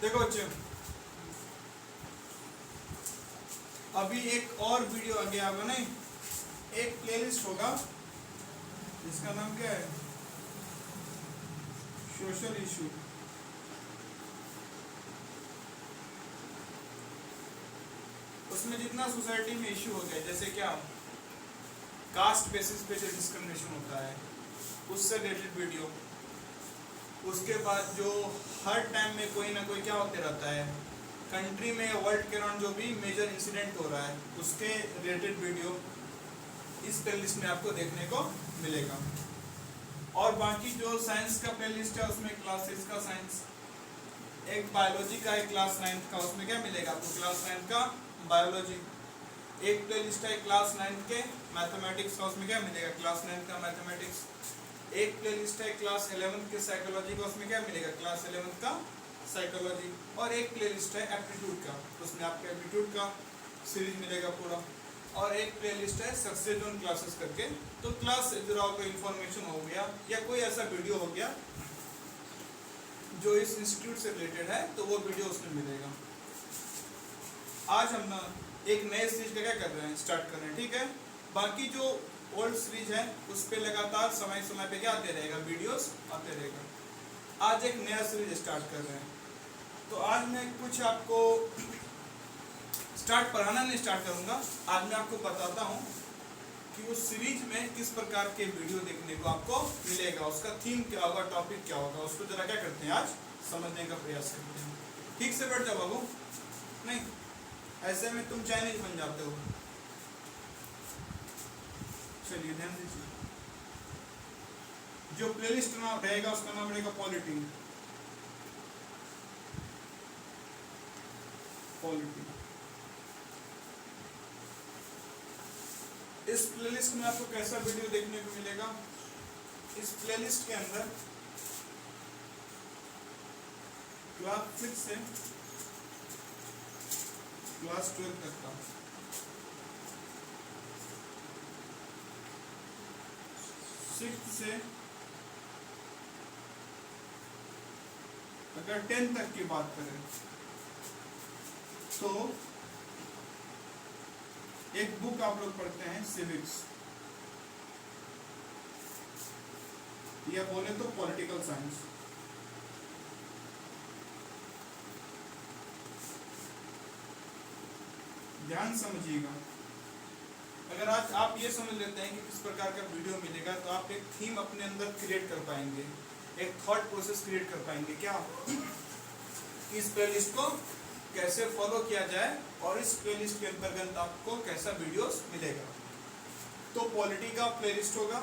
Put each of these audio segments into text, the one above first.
देखो बच्चों, अभी एक और वीडियो आ गया होगा नहीं, एक प्लेलिस्ट होगा जिसका नाम क्या है, सोशल इशू। उसमें जितना सोसाइटी में इशू हो गया, जैसे क्या कास्ट बेसिस पे जो डिस्क्रिमिनेशन होता है उससे रिलेटेड वीडियो, उसके बाद जो हर टाइम में कोई ना कोई क्या होते रहता है कंट्री में या वर्ल्ड के अराउंड जो भी मेजर इंसिडेंट हो रहा है उसके रिलेटेड वीडियो इस प्लेलिस्ट में आपको देखने को मिलेगा। और बाकी जो साइंस का प्लेलिस्ट है उसमें क्लास 6 का साइंस, एक बायोलॉजी का है क्लास 9 का, उसमें क्या मिलेगा आपको क्लास 9 का बायोलॉजी। एक प्लेलिस्ट है क्लास 9 के मैथमेटिक्स का, उसमें क्या मिलेगा क्लास 9 का मैथमेटिक्स। एक प्लेलिस्ट है क्लास 11 के साइकोलॉजी का, उसमें क्या मिलेगा क्लास 11 का साइकोलॉजी। और एक प्लेलिस्ट है एप्टीट्यूड का, उसमें आपको एप्टीट्यूड का सीरीज मिलेगा पूरा। और एक प्लेलिस्ट है सक्सेस जोन क्लासेस करके। तो क्लास से जुड़ा कोई इन्फॉर्मेशन हो गया या कोई ऐसा वीडियो हो गया जो इस इंस्टीट्यूट से रिलेटेड है तो वो वीडियो उसमें मिलेगा। आज हम ना एक नए सीरीज का क्या कर रहे हैं, स्टार्ट कर रहे हैं, ठीक है। बाकी जो ओल्ड सीरीज है उस पर लगातार समय समय पे क्या आते रहेगा, वीडियोस आते रहेगा। आज एक नया सीरीज स्टार्ट कर रहे हैं। तो आज मैं कुछ आपको पढ़ाना नहीं स्टार्ट करूंगा, आज मैं आपको बताता हूं कि उस सीरीज में किस प्रकार के वीडियो देखने को आपको मिलेगा, उसका थीम क्या होगा, टॉपिक क्या होगा, उसको जरा क्या करते हैं आज समझने का प्रयास करते हैं। ठीक से बैठ जाओ बाबू, नहीं ऐसे में तुम चाइनीज बन जाते हो। चलिए ध्यान दीजिए, जो प्लेलिस्ट नाम रहेगा उसका नाम रहेगा पॉलिटी। इस प्लेलिस्ट में आपको कैसा वीडियो देखने को मिलेगा, इस प्लेलिस्ट के अंदर क्लास 6 से क्लास 12 तक का, 6 से अगर 10 तक की बात करें तो एक बुक आप लोग पढ़ते हैं सिविक्स, या बोले तो पॉलिटिकल साइंस। ध्यान समझिएगा, अगर आज आप ये समझ लेते हैं कि किस प्रकार का वीडियो मिलेगा तो आप एक थीम अपने अंदर क्रिएट कर पाएंगे, एक थॉट प्रोसेस क्रिएट कर पाएंगे। क्या इस प्लेलिस्ट को कैसे फॉलो किया जाए और इस प्लेलिस्ट के अंतर्गत आपको कैसा वीडियोस मिलेगा। तो पॉलिटी का प्लेलिस्ट होगा,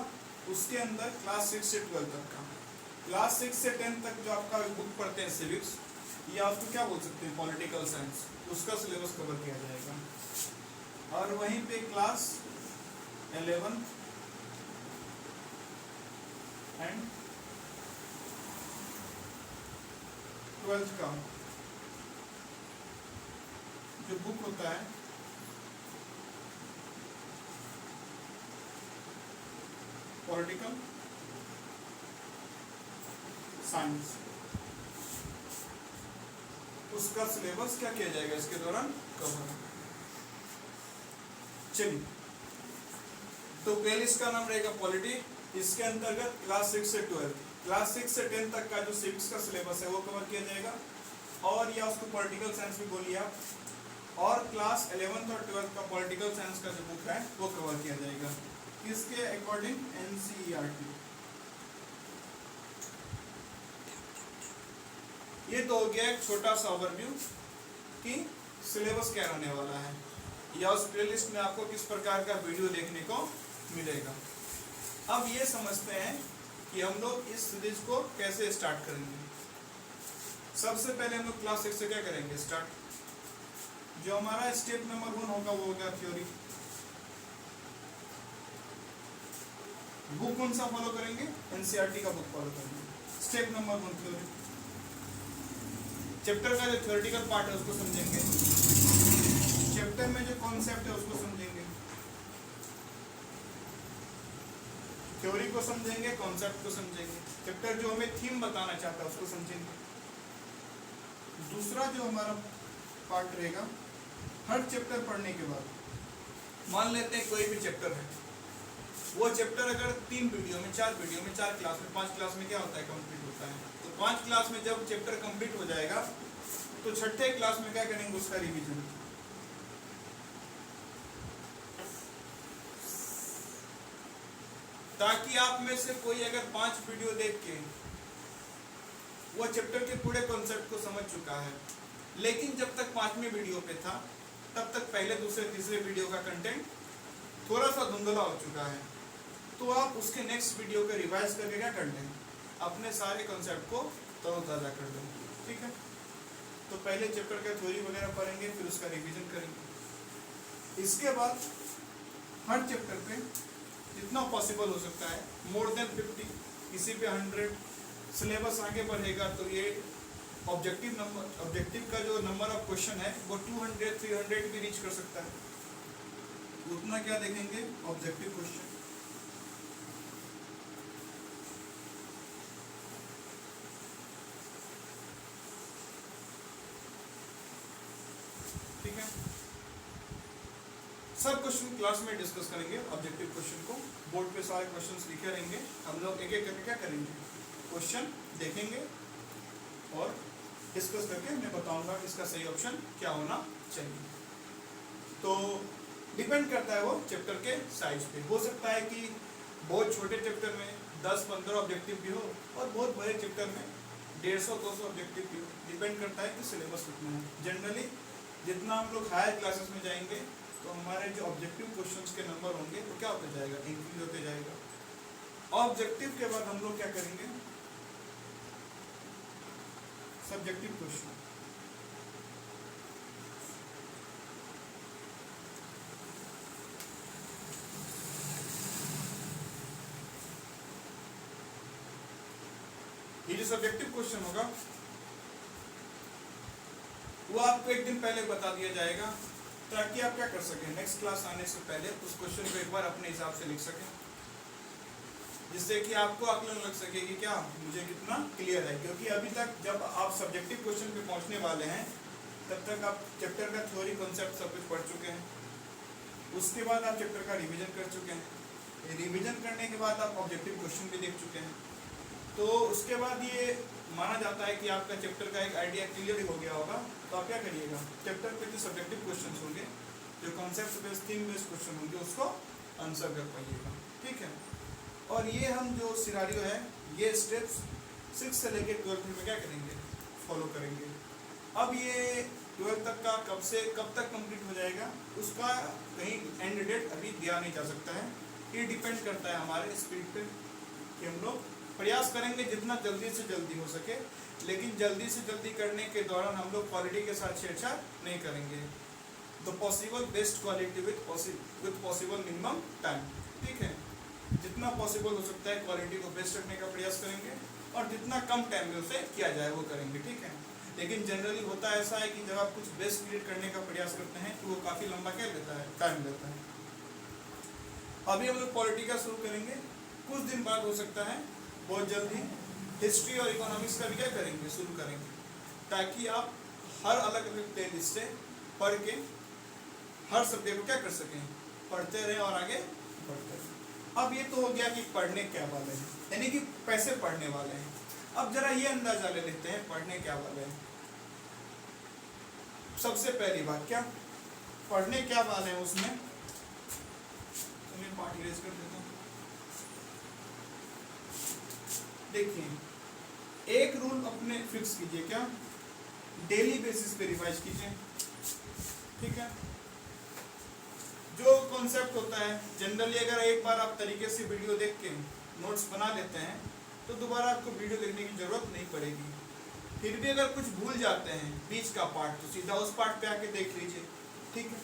उसके अंदर क्लास 6 से 12 तक का, क्लास 6 से 10 तक जो आपका बुक पढ़ते हैं सिविक्स, या उसको क्या बोल सकते हैं पॉलिटिकल साइंस, उसका सिलेबस कवर किया जाएगा। और वहीं पे क्लास 11 एंड 12 का जो बुक होता है पॉलिटिकल साइंस, उसका सिलेबस क्या किया जाएगा इसके दौरान कवर। चलिए, तो प्लेलिस्ट का नाम रहेगा पॉलिटी, इसके अंतर्गत क्लास 6 से 12, क्लास 6 से 10 तक का जो सिविक्स का सिलेबस है वो कवर किया जाएगा, और या उसको पॉलिटिकल साइंस भी बोलिए आप। और क्लास 11 और 12 का पॉलिटिकल साइंस का जो बुक है वो कवर किया जाएगा, किसके अकॉर्डिंग, एनसीईआरटी। ये तो हो गया एक छोटा सा ओवरव्यू कि सिलेबस क्या रहने वाला है, या उस प्लेलिस्ट में आपको किस प्रकार का वीडियो देखने को मिलेगा। अब ये समझते हैं कि हम लोग इस सीरीज को कैसे स्टार्ट करेंगे। सबसे पहले हम लोग क्लास 6 से क्या करेंगे स्टार्ट। जो हमारा स्टेप नंबर 1 होगा वो होगा थ्योरी। बुक कौन सा फॉलो करेंगे, एनसीईआरटी का बुक फॉलो करेंगे। स्टेप नंबर 1 थ्योरी, चैप्टर का जो थ्योरेटिकल पार्ट है उसको समझेंगे, चैप्टर में जो कॉन्सेप्ट है उसको समझेंगे, थ्योरी को समझेंगे, कॉन्सेप्ट को समझेंगे, चैप्टर जो हमें थीम बताना चाहता है उसको समझेंगे। दूसरा जो हमारा पार्ट रहेगा, हर चैप्टर पढ़ने के बाद मान लेते हैं कोई भी चैप्टर है, वो चैप्टर अगर 3 वीडियो में, 4 वीडियो में, 4 क्लास में, 5 क्लास में क्या होता है, कंप्लीट होता है। तो 5 क्लास में जब चैप्टर कंप्लीट हो जाएगा तो छठे क्लास में क्या करेंगे, उसका रिवीजन। ताकि आप में से कोई अगर 5 वीडियो देख के वो चैप्टर के पूरे कॉन्सेप्ट को समझ चुका है, लेकिन जब तक 5वें वीडियो पे था तब तक पहले, दूसरे, तीसरे वीडियो का कंटेंट थोड़ा सा धुंधला हो चुका है, तो आप उसके नेक्स्ट वीडियो को रिवाइज करके क्या कर लें, अपने सारे कॉन्सेप्ट को तरोताज़ा कर लें। ठीक है, तो पहले चैप्टर का थ्योरी वगैरह पढ़ेंगे, फिर उसका रिवीजन करेंगे। इसके बाद हर चैप्टर पे जितना पॉसिबल हो सकता है, मोर देन 50, किसी पे 100, सिलेबस आगे बढ़ेगा तो ये ऑब्जेक्टिव का जो नंबर ऑफ क्वेश्चन है वो 200, 300 भी रीच कर सकता है। उतना क्या देखेंगे, ऑब्जेक्टिव क्वेश्चन। ठीक है, सब क्वेश्चन क्लास में डिस्कस करेंगे। ऑब्जेक्टिव क्वेश्चन को बोर्ड पे सारे क्वेश्चंस लिखे रहेंगे, हम लोग एक एक करके क्या करेंगे, क्वेश्चन देखेंगे और डिस्कस करके मैं बताऊंगा इसका सही ऑप्शन क्या होना चाहिए। तो डिपेंड करता है वो चैप्टर के साइज पे। हो सकता है कि बहुत छोटे चैप्टर में 10-15 ऑब्जेक्टिव भी हो और बहुत बड़े चैप्टर में 150-200 ऑब्जेक्टिव भी हो। डिपेंड करता है कि सिलेबस कितना है। जनरली जितना हम लोग हायर क्लासेस में जाएंगे तो हमारे जो ऑब्जेक्टिव क्वेश्चंस के नंबर होंगे वो क्या होते जाएगा, इंक्रीज होते जाएगा। ऑब्जेक्टिव के बाद हम लोग क्या करेंगे, सब्जेक्टिव क्वेश्चन। ये जो सब्जेक्टिव क्वेश्चन होगा वो आपको एक दिन पहले बता दिया जाएगा, ताकि आप क्या कर सकें, नेक्स्ट क्लास आने से पहले उस क्वेश्चन को एक बार अपने हिसाब से लिख सकें, जिससे कि आपको आकलन लग सके कि क्या मुझे कितना क्लियर है। क्योंकि अभी तक जब आप सब्जेक्टिव क्वेश्चन पे पहुंचने वाले हैं तब तक आप चैप्टर का थ्योरी कॉन्सेप्ट सब कुछ पढ़ चुके हैं, उसके बाद आप चैप्टर का रिवीजन कर चुके हैं, रिवीजन करने के बाद आप ऑब्जेक्टिव क्वेश्चन भी देख चुके हैं। तो उसके बाद ये माना जाता है कि आपका चैप्टर का एक आइडिया क्लियर हो गया होगा। तो आप क्या करिएगा, चैप्टर पे जो सब्जेक्टिव क्वेश्चन होंगे, जो concept based, theme based question होंगे, उसको आंसर कर पाइएगा। ठीक है, और ये हम जो सिनारियो है, ये स्टेप्स 6 से लेकर 12 में क्या करेंगे, फॉलो करेंगे। अब ये 12 तक का कब तक कंप्लीट हो जाएगा, उसका कहीं एंड डेट अभी दिया नहीं जा सकता है। ये डिपेंड करता है हमारे स्पीड पे कि हम लोग प्रयास करेंगे जितना जल्दी से जल्दी हो सके, लेकिन जल्दी से जल्दी करने के दौरान हम लोग क्वालिटी के साथ छेड़छाड़ नहीं करेंगे। तो possible best quality with possible minimum time. ठीक है, जितना पॉसिबल हो सकता है क्वालिटी को बेस्ट रखने का प्रयास करेंगे और जितना कम टाइम में उसे किया जाए वो करेंगे। ठीक है, लेकिन जनरली होता ऐसा है कि जब आप कुछ बेस्ट क्रिएट करने का प्रयास करते हैं तो वो काफ़ी लंबा क्या लेता है, टाइम लेता है। अभी हम लोग क्वालिटी का शुरू करेंगे, कुछ दिन बाद हो सकता है बहुत जल्दी हिस्ट्री और इकोनॉमिक्स का भी क्या करेंगे, शुरू करेंगे, ताकि आप हर अलग अलग प्ले लिस्ट से पढ़ के हर सब्जेक्ट को क्या कर सकें, पढ़ते रहें और आगे बढ़ते रहें। अब ये तो हो गया कि पढ़ने क्या वाले हैं, यानी कि पैसे पढ़ने वाले हैं। अब जरा ये अंदाजा ले लेते हैं पढ़ने क्या वाले हैं। सबसे पहली बात, क्या पढ़ने क्या वाले हैं, उसमें तो मैं पार्ट इरेज कर देता हूँ। देखिए, एक रूल अपने फिक्स कीजिए, क्या, डेली बेसिस पे रिवाइज कीजिए। ठीक है, जो कॉन्सेप्ट होता है जनरली अगर एक बार आप तरीके से वीडियो देख के नोट्स बना लेते हैं तो दोबारा आपको वीडियो देखने की जरूरत नहीं पड़ेगी। फिर भी अगर कुछ भूल जाते हैं बीच का पार्ट तो सीधा उस पार्ट पे आके देख लीजिए। ठीक है,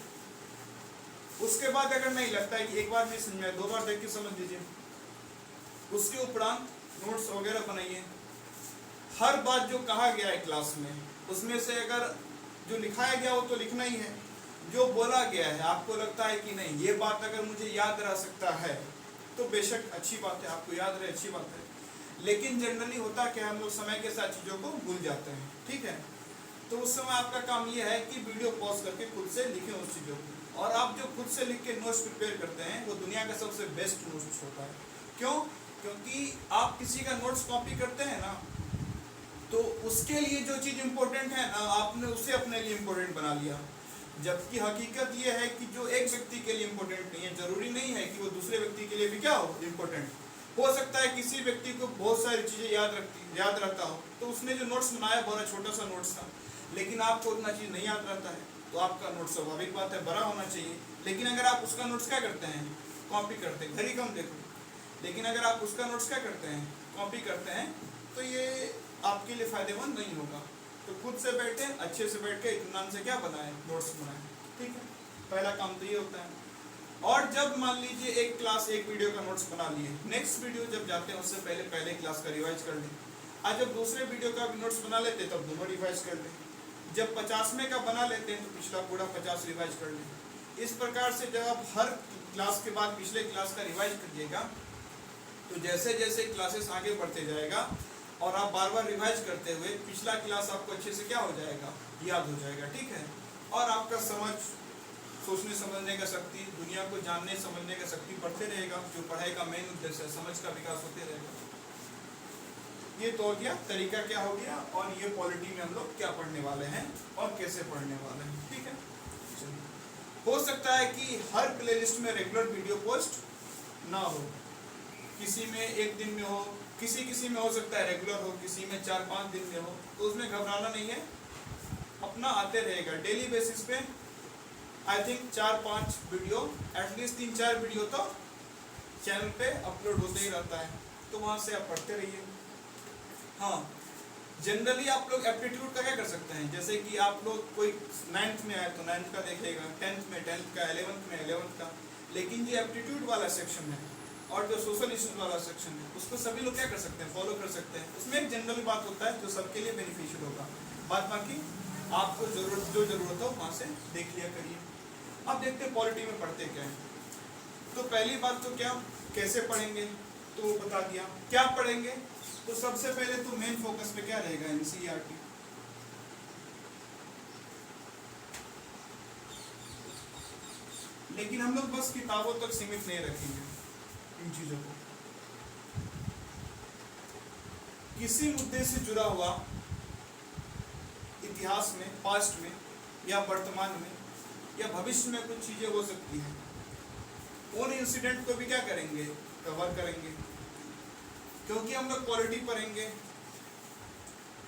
उसके बाद अगर नहीं लगता है कि एक बार नहीं समझ में, 2 बार देख के समझ लीजिए। उसके उपरांत नोट्स वगैरह बनाइए। हर बात जो कहा गया है क्लास में उसमें से अगर जो लिखाया गया वो तो लिखना ही है, जो बोला गया है आपको लगता है कि नहीं ये बात अगर मुझे याद रह सकता है तो बेशक अच्छी बात है, आपको याद रहे अच्छी बात है। लेकिन जनरली होता क्या, हम लोग समय के साथ चीज़ों को भूल जाते हैं। ठीक है, तो उस समय आपका काम ये है कि वीडियो पॉज करके खुद से लिखें उस चीज़ों को। और आप जो खुद से लिख के नोट्स प्रिपेयर करते हैं वो दुनिया का सबसे बेस्ट नोट्स होता है। क्यों? क्योंकि आप किसी का नोट्स कॉपी करते हैं ना, तो उसके लिए जो चीज़ इम्पोर्टेंट है ना, आपने उसे अपने लिए इम्पोर्टेंट बना लिया। जबकि हकीकत ये है कि जो एक व्यक्ति के लिए इम्पोर्टेंट नहीं है, जरूरी नहीं है कि वो दूसरे व्यक्ति के लिए भी क्या हो, इम्पोर्टेंट हो सकता है। किसी व्यक्ति को बहुत सारी चीज़ें याद रहता हो, तो उसने जो नोट्स बनाया बहुत छोटा सा नोट्स था, लेकिन आपको उतना चीज़ नहीं याद रहता है, तो आपका नोट्स स्वाभाविक बात है बड़ा होना चाहिए। लेकिन अगर आप उसका नोट्स क्या करते हैं, कॉपी करते हैं, घड़ी कम देखो, लेकिन अगर आप उसका नोट्स क्या करते हैं, कॉपी करते हैं, तो ये आपके लिए फ़ायदेमंद नहीं होगा। तो खुद से बैठे, अच्छे से बैठ के इत्मीनान से क्या बनाए, नोट्स बनाए। ठीक है, पहला काम तो ये होता है। और जब मान लीजिए एक क्लास एक वीडियो का नोट्स बना लिए, नेक्स्ट वीडियो जब जाते हैं उससे पहले क्लास का रिवाइज कर लें। आज जब दूसरे वीडियो का भी नोट्स बना लेते हैं तब दोनों रिवाइज कर लें। जब 50वें का बना लेते हैं तो पिछला पूरा 50 रिवाइज कर लें। इस प्रकार से जब आप हर क्लास के बाद पिछले क्लास का रिवाइज करिएगा, तो जैसे जैसे क्लासेस आगे बढ़ते जाएगा और आप बार बार रिवाइज करते हुए पिछला क्लास आपको अच्छे से क्या हो जाएगा, याद हो जाएगा। ठीक है, और आपका समझ, सोचने समझने का शक्ति, दुनिया को जानने समझने का शक्ति बढ़ते रहेगा, जो पढ़ाई का मेन उद्देश्य है, समझ का विकास होते रहेगा। ये तो हो गया, तरीका क्या हो गया, और ये पॉलिटी में हम लोग क्या पढ़ने वाले हैं और कैसे पढ़ने वाले हैं। ठीक है, हो सकता है कि हर प्लेलिस्ट में रेगुलर वीडियो पोस्ट ना हो, किसी में एक दिन में हो, किसी में हो सकता है रेगुलर हो, किसी में 4-5 दिन में हो, तो उसमें घबराना नहीं है, अपना आते रहेगा। डेली बेसिस पे I think 4-5 video, at least 3-4 video तो चैनल पे अपलोड होते ही रहता है, तो वहाँ से आप पढ़ते रहिए। हाँ, जनरली आप लोग एप्टीट्यूड का क्या कर सकते हैं, जैसे कि आप लोग कोई 9th में आए तो 9th का देखेगा, 10th में 10th का, 11th में 11th का, लेकिन जो एप्टीट्यूड वाला सेक्शन है और जो सोशल इश्यूज वाला सेक्शन है उसको सभी लोग क्या कर सकते हैं, फॉलो कर सकते हैं। उसमें एक जनरल बात होता है जो सबके लिए बेनिफिशियल होगा, बात बाकी आपको जो जरूरत हो वहाँ से देख लिया करिए। अब देखते हैं पॉलिटी में पढ़ते क्या है। तो पहली बात तो क्या, कैसे पढ़ेंगे तो बता दिया, क्या पढ़ेंगे तो सबसे पहले तो मेन फोकस पे क्या रहेगा, एनसीईआरटी। लेकिन हम लोग बस किताबों तक सीमित नहीं रखेंगे इन चीजों को। किसी मुद्दे से जुड़ा हुआ इतिहास में, पास्ट में या वर्तमान में या भविष्य में कुछ चीजें हो सकती हैं, उन इंसिडेंट को भी क्या करेंगे, कवर करेंगे। क्योंकि हम लोग पॉलिटी पढ़ेंगे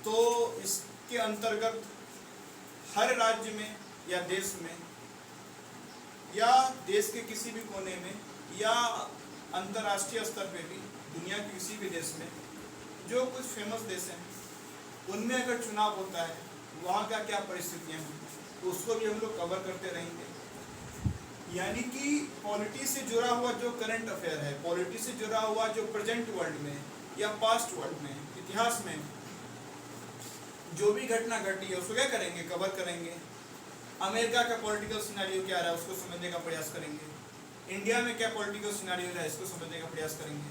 तो इसके अंतर्गत हर राज्य में या देश में या देश के किसी भी कोने में या अंतर्राष्ट्रीय स्तर पे भी दुनिया के किसी भी देश में जो कुछ फेमस देश हैं उनमें अगर चुनाव होता है, वहाँ का क्या परिस्थितियाँ हैं, तो उसको भी हम लोग कवर करते रहेंगे। यानी कि पॉलिटी से जुड़ा हुआ जो करंट अफेयर है, पॉलिटी से जुड़ा हुआ जो प्रेजेंट वर्ल्ड में या पास्ट वर्ल्ड में, इतिहास में जो भी घटना घटी है उसको क्या करेंगे, कवर करेंगे। अमेरिका का पॉलिटिकल सिनेरियो क्या रहा है उसको समझने का प्रयास करेंगे। इंडिया में क्या पॉलिटिकल सिनेरियो रहा है इसको समझने का प्रयास करेंगे।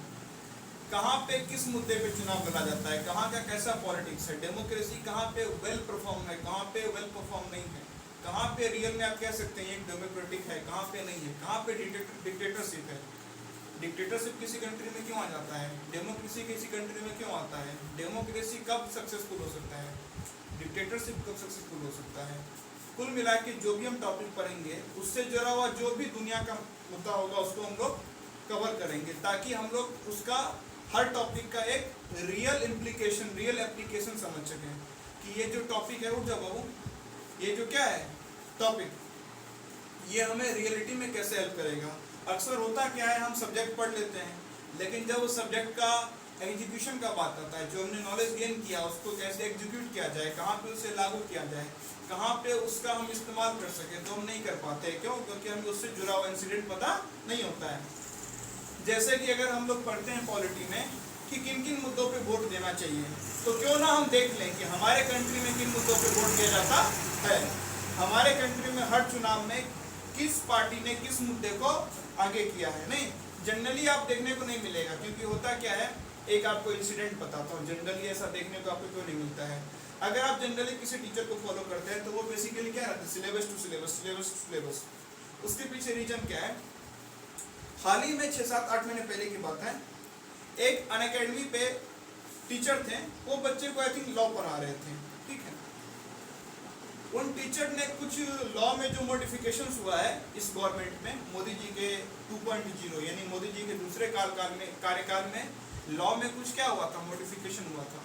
कहाँ पे किस मुद्दे पे चुनाव लड़ा जाता है, कहाँ का कैसा पॉलिटिक्स है, डेमोक्रेसी कहाँ पे वेल परफॉर्म है, कहाँ पे वेल परफॉर्म नहीं है, कहाँ पे रियल में आप कह सकते हैं एक डेमोक्रेटिक है, कहाँ पे नहीं है, कहाँ पे डिक्टेटरशिप है। डिक्टेटरशिप किसी कंट्री में क्यों आ जाता है, डेमोक्रेसी किसी कंट्री में क्यों आता है, डेमोक्रेसी कब सक्सेसफुल हो सकता है, डिक्टेटरशिप कब सक्सेसफुल हो सकता है। कुल मिला के जो भी हम टॉपिक पढ़ेंगे उससे जुड़ा हुआ जो भी दुनिया का मुद्दा होगा उसको हम लोग कवर करेंगे, ताकि हम लोग उसका हर टॉपिक का एक रियल इम्प्लीकेशन, रियल एप्लीकेशन समझ सकें कि ये जो टॉपिक है, उठ जाओ बाबू, ये जो क्या है टॉपिक, ये हमें रियलिटी में कैसे हेल्प करेगा। अक्सर होता क्या है, हम सब्जेक्ट पढ़ लेते हैं, लेकिन जब उस सब्जेक्ट का एग्जीक्यूशन का बात आता है, जो हमने नॉलेज गेन किया उसको कैसे एग्जीक्यूट किया जाए, कहाँ पे उसे लागू किया जाए, कहाँ पे उसका हम इस्तेमाल कर सकें, तो हम नहीं कर पाते। क्यों? क्योंकि हमें उससे जुड़ा हुआ इंसिडेंट पता नहीं होता है। जैसे कि अगर हम लोग पढ़ते हैं पॉलिटी में कि किन किन मुद्दों पे वोट देना चाहिए, तो क्यों ना हम देख लें कि हमारे कंट्री में किन मुद्दों पे वोट दिया जाता है। हमारे कंट्री में हर चुनाव में किस पार्टी ने किस मुद्दे को आगे किया है। नहीं, जनरली आप देखने को नहीं मिलेगा, क्योंकि होता क्या है, एक आपको इंसिडेंट बताता हूँ, जनरली ऐसा देखने को आपको क्यों नहीं मिलता है। अगर आप जनरली किसी टीचर को फॉलो करते हैं तो वो बेसिकली क्या रहता है, syllabus to syllabus, syllabus to syllabus. उसके पीछे रीजन क्या है, हाल ही में 6-7-8 महीने पहले की बात है, एक अनअकैडमी पे टीचर थे, वो बच्चे को आई थिंक लॉ पढ़ा रहे थे, ठीक है। उन टीचर ने कुछ लॉ में जो मॉडिफिकेशंस हुआ है इस गवर्नमेंट में, मोदी जी के 2.0 यानी मोदी जी के दूसरे कार्यकाल में लॉ में कुछ क्या हुआ था, मॉडिफिकेशन हुआ था।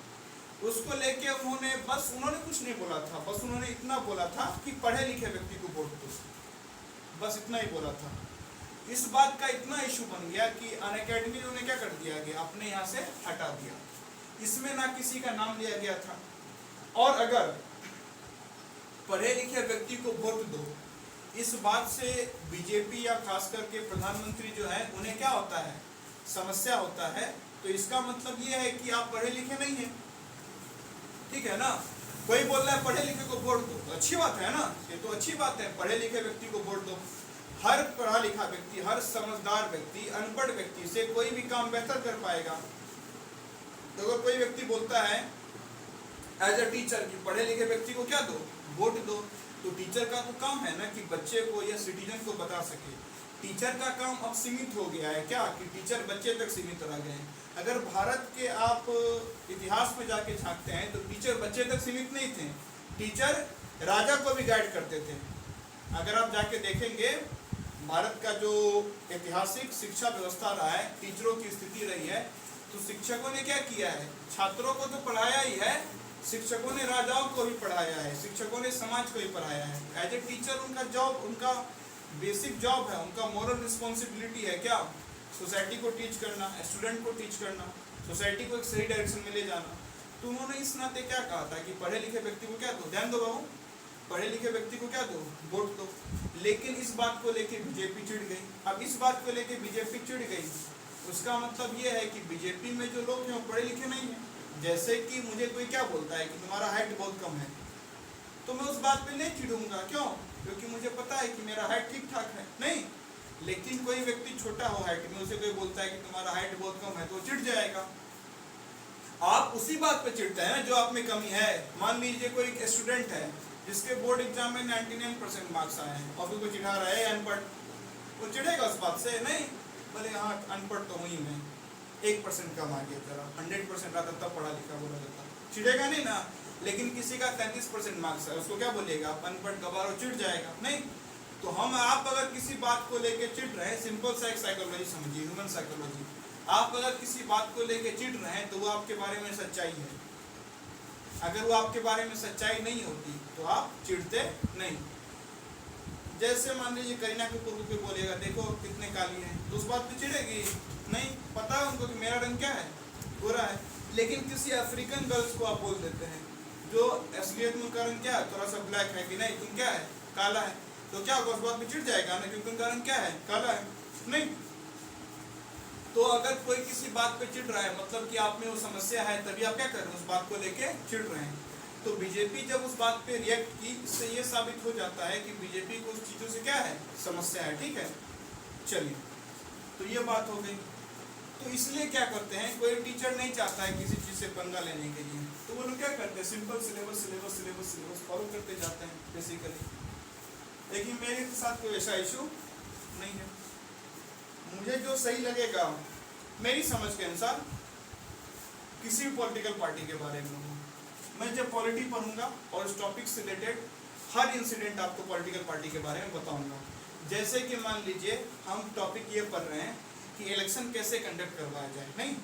उसको लेके उन्होंने कुछ नहीं बोला था, बस उन्होंने इतना बोला था कि पढ़े लिखे व्यक्ति को वोट दो, बस इतना ही बोला था। इस बात का इतना इशू बन गया कि अनअकैडमी ने उन्हें क्या कर दिया गया, अपने यहाँ से हटा दिया। इसमें ना किसी का नाम लिया गया था, और अगर पढ़े लिखे व्यक्ति को वोट दो, इस बात से बीजेपी या खास करके प्रधानमंत्री जो है उन्हें क्या होता है, समस्या होता है। तो इसका मतलब ये है कि आप पढ़े लिखे नहीं हैं, ठीक है ना। कोई बोल रहा है पढ़े लिखे को वोट दो, तो अच्छी बात है ना, ये तो अच्छी बात है, पढ़े लिखे व्यक्ति को वोट दो। हर पढ़ा लिखा व्यक्ति, हर समझदार व्यक्ति अनपढ़ व्यक्ति से कोई भी काम बेहतर कर पाएगा। तो अगर कोई व्यक्ति बोलता है एज अ टीचर कि पढ़े लिखे व्यक्ति को क्या दो, वोट दो, तो टीचर का तो काम है ना कि बच्चे को या सिटीजन को बता सके। टीचर का काम अब सीमित हो गया है क्या, कि टीचर बच्चे तक सीमित रह गए हैं। अगर भारत के आप इतिहास में जाके झांकते हैं तो टीचर बच्चे तक सीमित नहीं थे, टीचर राजा को भी गाइड करते थे। अगर आप जाके देखेंगे भारत का जो ऐतिहासिक शिक्षा व्यवस्था रहा है, टीचरों की स्थिति रही है, तो शिक्षकों ने क्या किया है, छात्रों को तो पढ़ाया ही है, शिक्षकों ने राजाओं को भी पढ़ाया है, शिक्षकों ने समाज को भी पढ़ाया है। एज ए टीचर उनका जॉब, उनका बेसिक जॉब है, उनका मॉरल रिस्पॉन्सिबिलिटी है क्या, सोसाइटी को टीच करना, स्टूडेंट को टीच करना, सोसाइटी को एक सही डायरेक्शन में ले जाना। तो उन्होंने इस नाते क्या कहा था कि पढ़े लिखे व्यक्ति को क्या दो, ध्यान दो बाबू, पढ़े लिखे व्यक्ति को क्या दो, वोट दो। लेकिन इस बात को लेके बीजेपी चिढ़ गई। अब इस बात को लेके बीजेपी चिढ़ गई, उसका मतलब ये है कि बीजेपी में जो लोग हैं वो पढ़े लिखे नहीं हैं। जैसे कि मुझे कोई क्या बोलता है कि तुम्हारा हाइट बहुत कम है, तो मैं उस बात पे नहीं चिढ़ूंगा, क्यों, क्योंकि मुझे पता है कि मेरा हाइट ठीक ठाक है, नहीं। लेकिन कोई व्यक्ति छोटा हो हाइट में, उसे कोई बोलता है कि तुम्हारा हाइट बहुत कम है, तो चिढ़ जाएगा। आप उसी बात पे चिढ़ते हैं जो आप में कमी है। मान लीजिए कोई स्टूडेंट है जिसके बोर्ड एग्जाम में 99% मार्क्स आए हैं और फिर वो चिढ़ा रहा है अनपढ़, वो चिढ़ेगा उस बात से, नहीं, बोले हाँ अनपढ़ तो हुई मैं, 1% कम आ गया तेरा, 100% आता तब पढ़ा लिखा बोला जाता, चिढ़ेगा नहीं ना। लेकिन किसी का 33% मार्क्स है, उसको क्या बोलेगा, आप अनपढ़ गवार, चिढ़ जाएगा, नहीं। तो आप अगर किसी बात को लेके चिढ़ रहे हैं, सिंपल सा एक साइकोलॉजी समझिए, ह्यूमन साइकोलॉजी, आप अगर किसी बात को लेके चिढ़ रहे हैं तो वो आपके बारे में सच्चाई है। अगर वो आपके बारे में सच्चाई नहीं होती तो आप चिढ़ते नहीं। जैसे मान लीजिए करीना कपूर को कोई बोलेगा देखो कितने काली हैं, तो उस बात पे चिढ़ेगी नहीं, पता है उनको कि मेरा रंग क्या है, गोरा है। लेकिन किसी अफ्रीकन गर्ल्स को आप बोल देते हैं जो असलियत में उनका रंग क्या है, थोड़ा सा ब्लैक है, कि नहीं तुम क्या है, काला है, तो क्या होगा, उस बात पे चिढ़ जाएगा ना, क्योंकि उनका रंग क्या है, काला है, नहीं। तो अगर कोई किसी बात पे चिढ़ रहा है मतलब कि आप में वो समस्या है, तभी आप क्या कर रहे हैं, उस बात को लेके चिढ़ रहे हैं। तो बीजेपी जब उस बात पे रिएक्ट की, इससे ये साबित हो जाता है कि बीजेपी को उस चीज़ों से क्या है, समस्या है, ठीक है। चलिए, तो ये बात हो गई। तो इसलिए क्या करते हैं, कोई टीचर नहीं चाहता है किसी चीज़ से पंगा लेने के लिए, तो वो लोग क्या करते हैं, simple syllabus syllabus syllabus syllabus follow करते जाते हैं बेसिकली। लेकिन मेरे साथ कोई ऐसा इशू नहीं है। मुझे जो सही लगेगा मेरी समझ के अनुसार, किसी भी पॉलिटिकल पार्टी के बारे में मैं जब पॉलिटी पढ़ूंगा और इस टॉपिक से रिलेटेड हर इंसिडेंट आपको पॉलिटिकल पार्टी के बारे में बताऊंगा। जैसे कि मान लीजिए हम टॉपिक ये पढ़ रहे हैं कि इलेक्शन कैसे कंडक्ट करवाया जाए, नहीं,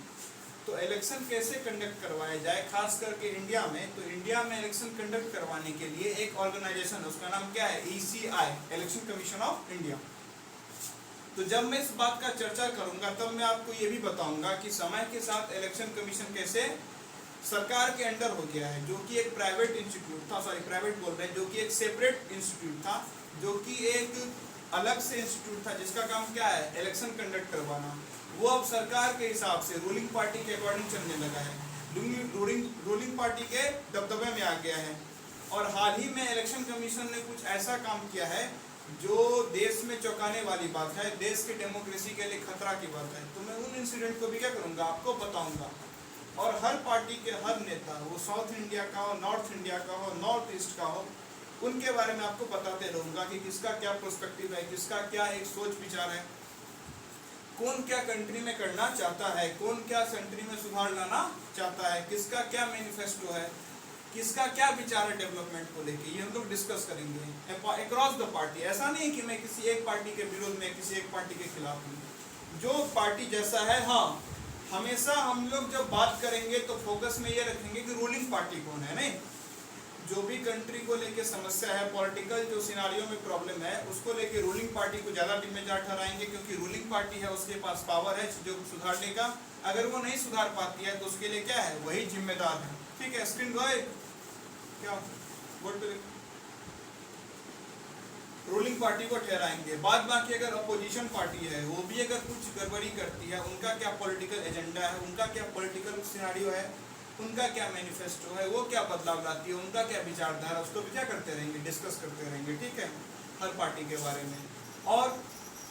तो इलेक्शन कैसे कंडक्ट करवाया जाए खास करके इंडिया में, तो इंडिया में इलेक्शन कंडक्ट करवाने के लिए एक ऑर्गेनाइजेशन है, उसका नाम क्या है, ECI, election commission of India. तो जब मैं इस बात का चर्चा करूंगा तब मैं आपको ये भी बताऊंगा कि समय के साथ इलेक्शन कमीशन कैसे सरकार के अंडर हो गया है, जो कि एक प्राइवेट इंस्टीट्यूट था, सॉरी प्राइवेट बोल रहे हैं, जो कि एक सेपरेट इंस्टीट्यूट था, जो कि एक अलग से इंस्टीट्यूट था जिसका काम क्या है, इलेक्शन कंडक्ट करवाना। वो अब सरकार के हिसाब से रूलिंग पार्टी के अकॉर्डिंग चलने लगा है, रूलिंग पार्टी के दबदबे में आ गया है। और हाल ही में इलेक्शन कमीशन ने कुछ ऐसा काम किया है जो देश में चौंकाने वाली बात है, देश के डेमोक्रेसी के लिए खतरा की बात है। तो मैं उन इंसिडेंट को भी क्या करूंगा, आपको बताऊंगा। और हर पार्टी के हर नेता, वो साउथ इंडिया का हो, नॉर्थ इंडिया का हो, नॉर्थ ईस्ट का हो, उनके बारे में आपको बताते रहूँगा कि किसका क्या पर्सपेक्टिव है, किसका क्या एक सोच विचार है, कौन क्या कंट्री में करना चाहता है, कौन क्या कंट्री में सुधार लाना चाहता है, किसका क्या मैनिफेस्टो है, किसका क्या विचार है डेवलपमेंट को लेके, ये हम लोग डिस्कस करेंगे अक्रॉस द पार्टी। ऐसा नहीं कि मैं किसी एक पार्टी के विरोध में, किसी एक पार्टी के खिलाफ हूँ, जो पार्टी जैसा है। हाँ, हमेशा हम लोग जब बात करेंगे तो फोकस में ये रखेंगे कि रूलिंग पार्टी कौन है, नहीं जो भी कंट्री को लेके समस्या है, पॉलिटिकल जो सिनारियो में प्रॉब्लम है, उसको लेके रूलिंग पार्टी को ज़्यादा जिम्मेदार ठहराएंगे, क्योंकि रूलिंग पार्टी है, उसके पास पावर है जो सुधारने का। अगर वो नहीं सुधार पाती है तो उसके लिए क्या है, वही जिम्मेदार है। ठीक है, स्क्रीन गए क्या बोर्ड पे रूलिंग पार्टी को ठहराएंगे। बाद बाकी अगर अपोजिशन पार्टी है, वो भी अगर कुछ गड़बड़ी करती है, उनका क्या पॉलिटिकल एजेंडा है, उनका क्या पॉलिटिकल सिनारियो है, उनका क्या मैनिफेस्टो है, वो क्या बदलाव लाती है, उनका क्या विचारधारा, उसको भी क्या करते रहेंगे, डिस्कस करते रहेंगे। ठीक है, हर पार्टी के बारे में। और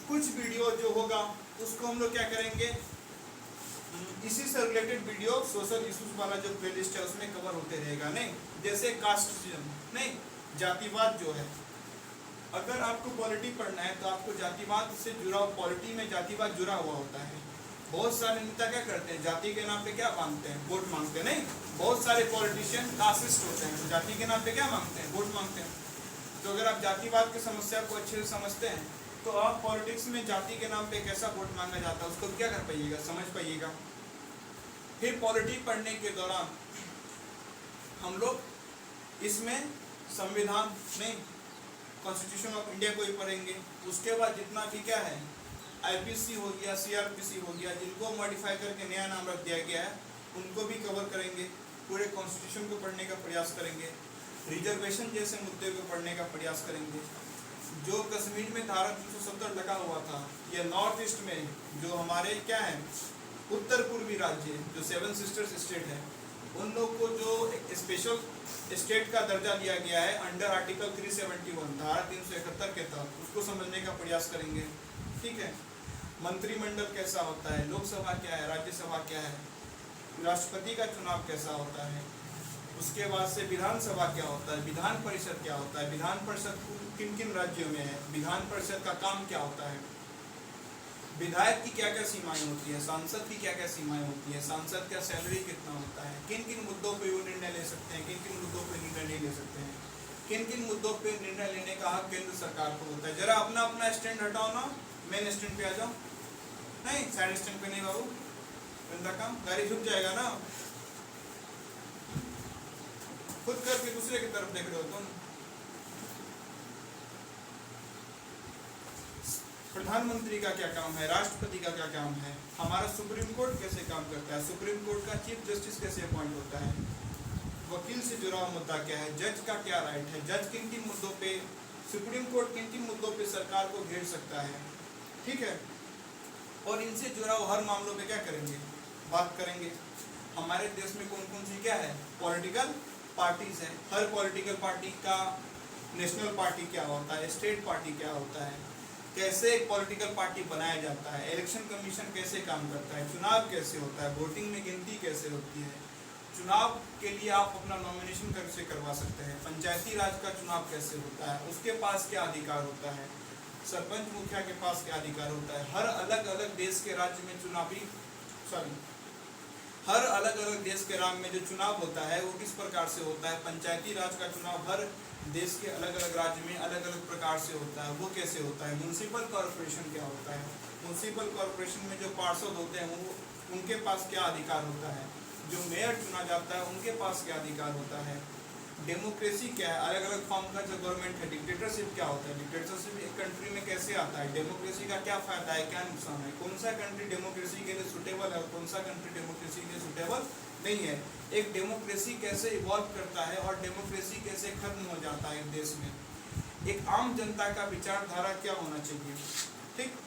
कुछ वीडियो जो होगा उसको हम लोग क्या करेंगे, इसी से रिलेटेड वीडियो सोशल इश्यूज वाला जो प्लेलिस्ट है उसमें कवर होते रहेगा। नहीं जैसे कास्टिज्म, नहीं जातिवाद जो है, अगर आपको पॉलिटी पढ़ना है तो आपको जातिवाद से जुड़ा, पॉलिटी में जातिवाद जुड़ा हुआ होता है। बहुत सारे नेता क्या करते हैं, जाति के नाम पे क्या मांगते हैं, वोट मांगते हैं। नहीं, बहुत सारे पॉलिटिशियन कास्टिस्ट होते हैं, तो जाति के नाम पे क्या मांगते हैं, वोट मांगते हैं। तो अगर आप जातिवाद की समस्या को अच्छे से समझते हैं तो आप पॉलिटिक्स में जाति के नाम पे कैसा वोट मांगा जाता है उसको क्या कर पाइएगा, समझ पाइएगा। फिर पॉलिटी पढ़ने के दौरान हम लोग इसमें संविधान नहीं, कॉन्स्टिट्यूशन ऑफ इंडिया को ही पढ़ेंगे। उसके बाद जितना भी क्या है, आईपीसी हो गया, सीआरपीसी हो गया, जिनको मॉडिफाई करके नया नाम रख दिया गया है, उनको भी कवर करेंगे। पूरे कॉन्स्टिट्यूशन को पढ़ने का प्रयास करेंगे। रिजर्वेशन जैसे मुद्दे को पढ़ने का प्रयास करेंगे। जो कश्मीर में धारा 370 लगा हुआ था, या नॉर्थ ईस्ट में जो हमारे क्या है उत्तर पूर्वी राज्य जो 7 सिस्टर्स स्टेट है, उन लोग को जो एक स्पेशल स्टेट का दर्जा दिया गया है अंडर आर्टिकल 371 धारा 371 के तहत, उसको समझने का प्रयास करेंगे। ठीक है, मंत्रिमंडल कैसा होता है, लोकसभा क्या है, राज्यसभा क्या है, राष्ट्रपति का चुनाव कैसा होता है, उसके बाद से विधानसभा क्या होता है, विधान परिषद क्या होता है, विधान परिषद किन किन राज्यों में है, विधान परिषद का काम क्या होता है, विधायक की क्या क्या सीमाएं होती है, सांसद की क्या क्या सीमाएं होती है, सांसद का सैलरी कितना होता है, किन किन मुद्दों पे वो निर्णय ले सकते हैं, किन किन मुद्दों पे निर्णय नहीं ले सकते हैं, किन किन मुद्दों पे निर्णय लेने का हक केंद्र सरकार को होता है। जरा अपना अपना स्टैंड हटाओ ना, मेन स्टैंड पे आ जाओ। नहीं, साइड स्टैंड पे नहीं बाबू, गंदा काम, गाड़ी झुक जाएगा ना। खुद करके दूसरे की तरफ देख रहे हो तुम। प्रधानमंत्री का क्या काम है, राष्ट्रपति का क्या काम है, हमारा सुप्रीम कोर्ट कैसे काम करता है, सुप्रीम कोर्ट का चीफ जस्टिस कैसे अपॉइंट होता है, वकील से जुड़ा हुआ मुद्दा क्या है, जज का क्या राइट है, जज किन किन मुद्दों पे, सुप्रीम कोर्ट किन किन मुद्दों पे सरकार को घेर सकता है। ठीक है, और इनसे जुड़ा हुआ हर मामलों पे क्या करेंगे, बात करेंगे। हमारे देश में कौन कौन सी क्या है, पॉलिटिकल पार्टीज है, हर पॉलिटिकल पार्टी का नेशनल पार्टी क्या होता है, स्टेट पार्टी क्या होता है, कैसे एक पॉलिटिकल पार्टी बनाया जाता है, इलेक्शन कमीशन कैसे काम करता है, चुनाव कैसे होता है, वोटिंग में गिनती कैसे होती है, चुनाव के लिए आप अपना नॉमिनेशन कैसे करवा सकते हैं, पंचायती राज का चुनाव कैसे होता है, उसके पास क्या अधिकार होता है, सरपंच मुखिया के पास क्या अधिकार होता है, हर अलग अलग देश के राज्य में हर अलग अलग देश के राज्य में जो चुनाव होता है वो किस प्रकार से होता है, पंचायती राज का चुनाव हर देश के अलग अलग राज्य में अलग अलग प्रकार से होता है, वो कैसे होता है, म्यूनसिपल कॉर्पोरेशन क्या होता है, म्यूनसिपल कॉर्पोरेशन में जो पार्षद होते हैं वो उनके पास क्या अधिकार होता है, जो मेयर चुना जाता है उनके पास क्या अधिकार होता है, डेमोक्रेसी क्या है, अलग अलग फॉर्म का जो गवर्नमेंट है, डिक्टेटरशिप क्या होता है, डिक्टेटरशिप एक कंट्री में कैसे आता है, डेमोक्रेसी का क्या फायदा है, क्या नुकसान है, कौन सा कंट्री डेमोक्रेसी के लिए सुटेबल है और कौन सा कंट्री डेमोक्रेसी के लिए सुटेबल नहीं है, एक डेमोक्रेसी कैसे इवॉल्व करता है और डेमोक्रेसी कैसे खत्म हो जाता है देश में, एक आम जनता का विचारधारा क्या होना चाहिए। ठीक,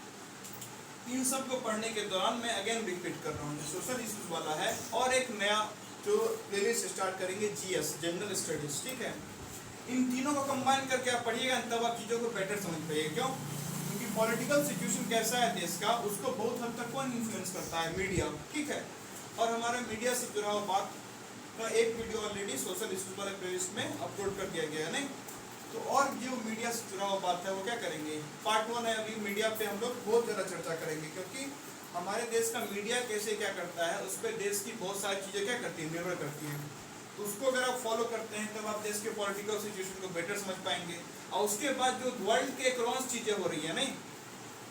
इन सब को पढ़ने के दौरान मैं अगेन रिपीट कर रहा हूँ, सोशल इश्यूज वाला है और एक नया जो प्लेलिस्ट स्टार्ट करेंगे जीएस जनरल स्टडीज। ठीक है, इन तीनों को कंबाइन करके आप पढ़िएगा, तब आप चीज़ों को बेटर समझ पाइएगा। क्यों? क्योंकि पॉलिटिकल सिचुएशन कैसा है देश का उसको बहुत हद तक कौन इन्फ्लुएंस करता है, मीडिया। ठीक है, और हमारे मीडिया से जुड़ा हुआ बात का एक वीडियो ऑलरेडी सोशल इश्यूज वाले प्लेलिस्ट में अपलोड कर दिया गया है नहीं। तो और जो मीडिया से जुड़ा हुआ बात है वो क्या करेंगे, पार्ट 1 है, अभी मीडिया पे हम लोग बहुत ज़्यादा चर्चा करेंगे, क्योंकि हमारे देश का मीडिया कैसे क्या करता है उस पर देश की बहुत सारी चीज़ें क्या करती है, निर्भर करती हैं। तो उसको अगर आप फॉलो करते हैं तब आप देश के पॉलिटिकल सिचुएशन को बेटर समझ पाएंगे। और उसके बाद जो वर्ल्ड के अक्रॉस चीज़ें हो रही है नहीं,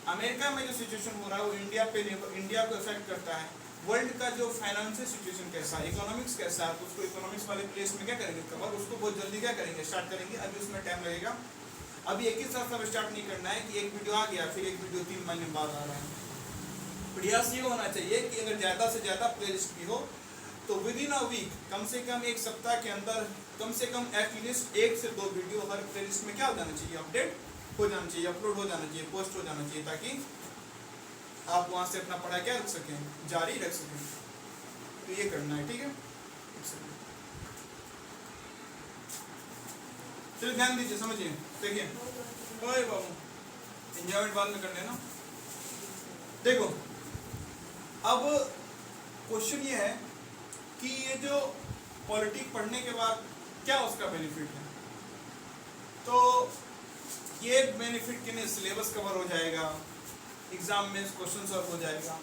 अमेरिका में जो सिचुएशन हो रहा है वो इंडिया को इफेक्ट करता है। वर्ल्ड का जो फाइनेंशियल सिचुएशन कैसा है, इकोनॉमिक्स कैसा है, तो उसको इकोनॉमिक्स वाले प्लेस में क्या करेंगे कवर, उसको बहुत जल्दी क्या करेंगे स्टार्ट करेंगे। अभी उसमें टाइम लगेगा, अभी एक ही साथ सब स्टार्ट नहीं करना है कि एक वीडियो आ गया फिर एक वीडियो 3 महीने बाद आ रहा है। प्रयास ये होना चाहिए कि अगर ज़्यादा से ज़्यादा प्लेलिस्ट की हो तो विद इन अ वीक, कम से कम एक सप्ताह के अंदर कम से कम एटलीस्ट 1 से 2 वीडियो हर प्लेलिस्ट में क्या हो जाना चाहिए, अपडेट हो जाना चाहिए, अपलोड हो जाना चाहिए, पोस्ट हो जाना चाहिए, ताकि आप वहाँ से अपना पढ़ाई क्या रख सकें, जारी रख सकें। तो ये करना है, ठीक है। चलिए ध्यान दीजिए, समझिए, देखिए ओए बाबू, एंजॉयमेंट बाद में करने ना। देखो अब क्वेश्चन ये है कि ये जो पॉलिटिक्स पढ़ने के बाद क्या उसका बेनिफिट है। तो ये बेनिफिट के लिए सिलेबस कवर हो जाएगा, एग्जाम में क्वेश्चन सॉल्व हो जाएगा,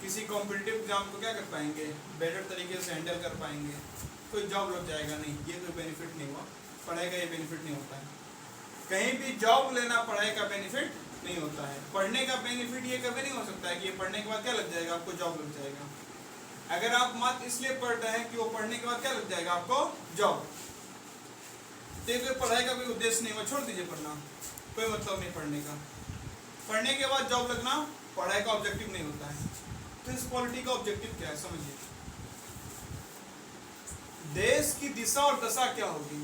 किसी कॉम्पिटिटिव एग्जाम को क्या कर पाएंगे, बेटर तरीके से हैंडल कर पाएंगे, कोई जॉब लग जाएगा नहीं, ये कोई बेनिफिट नहीं हुआ। पढ़ाई का ये बेनिफिट नहीं होता है, कहीं भी जॉब लेना पढ़ाई का बेनिफिट नहीं होता है। पढ़ने का बेनिफिट ये कभी नहीं हो सकता है कि ये पढ़ने के बाद क्या लग जाएगा, आपको जॉब लग जाएगा। अगर आप मात्र इसलिए पढ़ रहे हैं कि वो पढ़ने के बाद क्या लग जाएगा आपको जॉब, तो पढ़ाई का कोई उद्देश्य नहीं हुआ, छोड़ दीजिए पढ़ना, कोई मतलब नहीं पढ़ने का। पढ़ने के बाद जॉब लगना पढ़ाई का ऑब्जेक्टिव नहीं होता है। तो इस पॉलिटी का ऑब्जेक्टिव क्या है समझिए, देश की दिशा और दशा क्या होगी,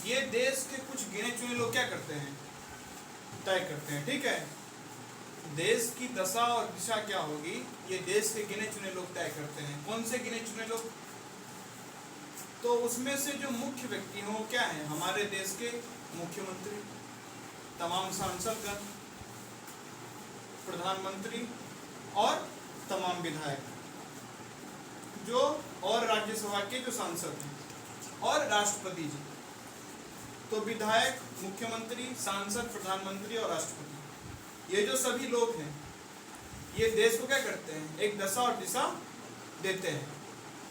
ये देश के कुछ गिने चुने लोग क्या करते हैं, तय करते हैं, ठीक है। देश की दशा और दिशा क्या होगी ये देश के गिने चुने लोग तय करते हैं। कौन से गिने चुने लोग, तो उसमें से जो मुख्य व्यक्ति हैं वो क्या है, हमारे देश के मुख्यमंत्री, तमाम सांसदगण, प्रधानमंत्री और तमाम विधायक जो, और राज्यसभा के जो सांसद हैं, और राष्ट्रपति जी। तो विधायक, मुख्यमंत्री, सांसद, प्रधानमंत्री और राष्ट्रपति, ये जो सभी लोग हैं ये देश को क्या करते हैं, एक दशा और दिशा देते हैं।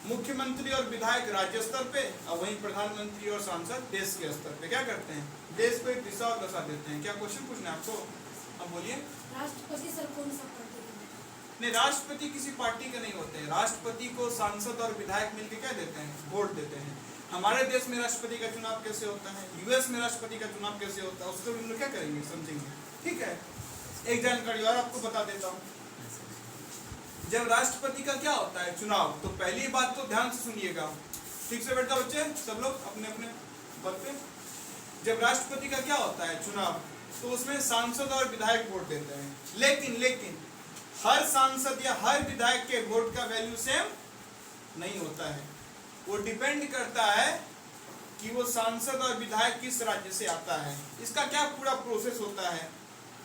मुख्यमंत्री और विधायक राज्य स्तर पे और वहीं प्रधानमंत्री और सांसद देश के स्तर पे क्या करते हैं, देश को एक दिशा और दशा देते हैं। क्या क्वेश्चन पूछना है आपको, अब बोलिए। राष्ट्रपति सर कौन सा पार्टी का? नहीं, राष्ट्रपति किसी पार्टी के नहीं होते हैं। राष्ट्रपति को सांसद और विधायक मिलकर क्या देते हैं, वोट देते हैं। हमारे देश में राष्ट्रपति का चुनाव कैसे होता है, यूएस में राष्ट्रपति का चुनाव कैसे होता है, उसको हम लोग क्या करेंगे, समझेंगे, ठीक है। एक जानकारी और आपको बता देता हूँ, जब राष्ट्रपति का क्या होता है चुनाव, तो पहली बात तो ध्यान से सुनिएगा, ठीक से बैठ जाओ बच्चे सब लोग अपने अपने पद पे। जब राष्ट्रपति का क्या होता है चुनाव, तो उसमें सांसद और विधायक वोट देते हैं, लेकिन हर सांसद या हर विधायक के वोट का वैल्यू सेम नहीं होता है। वो डिपेंड करता है कि वो सांसद और विधायक किस राज्य से आता है, इसका क्या पूरा प्रोसेस होता है,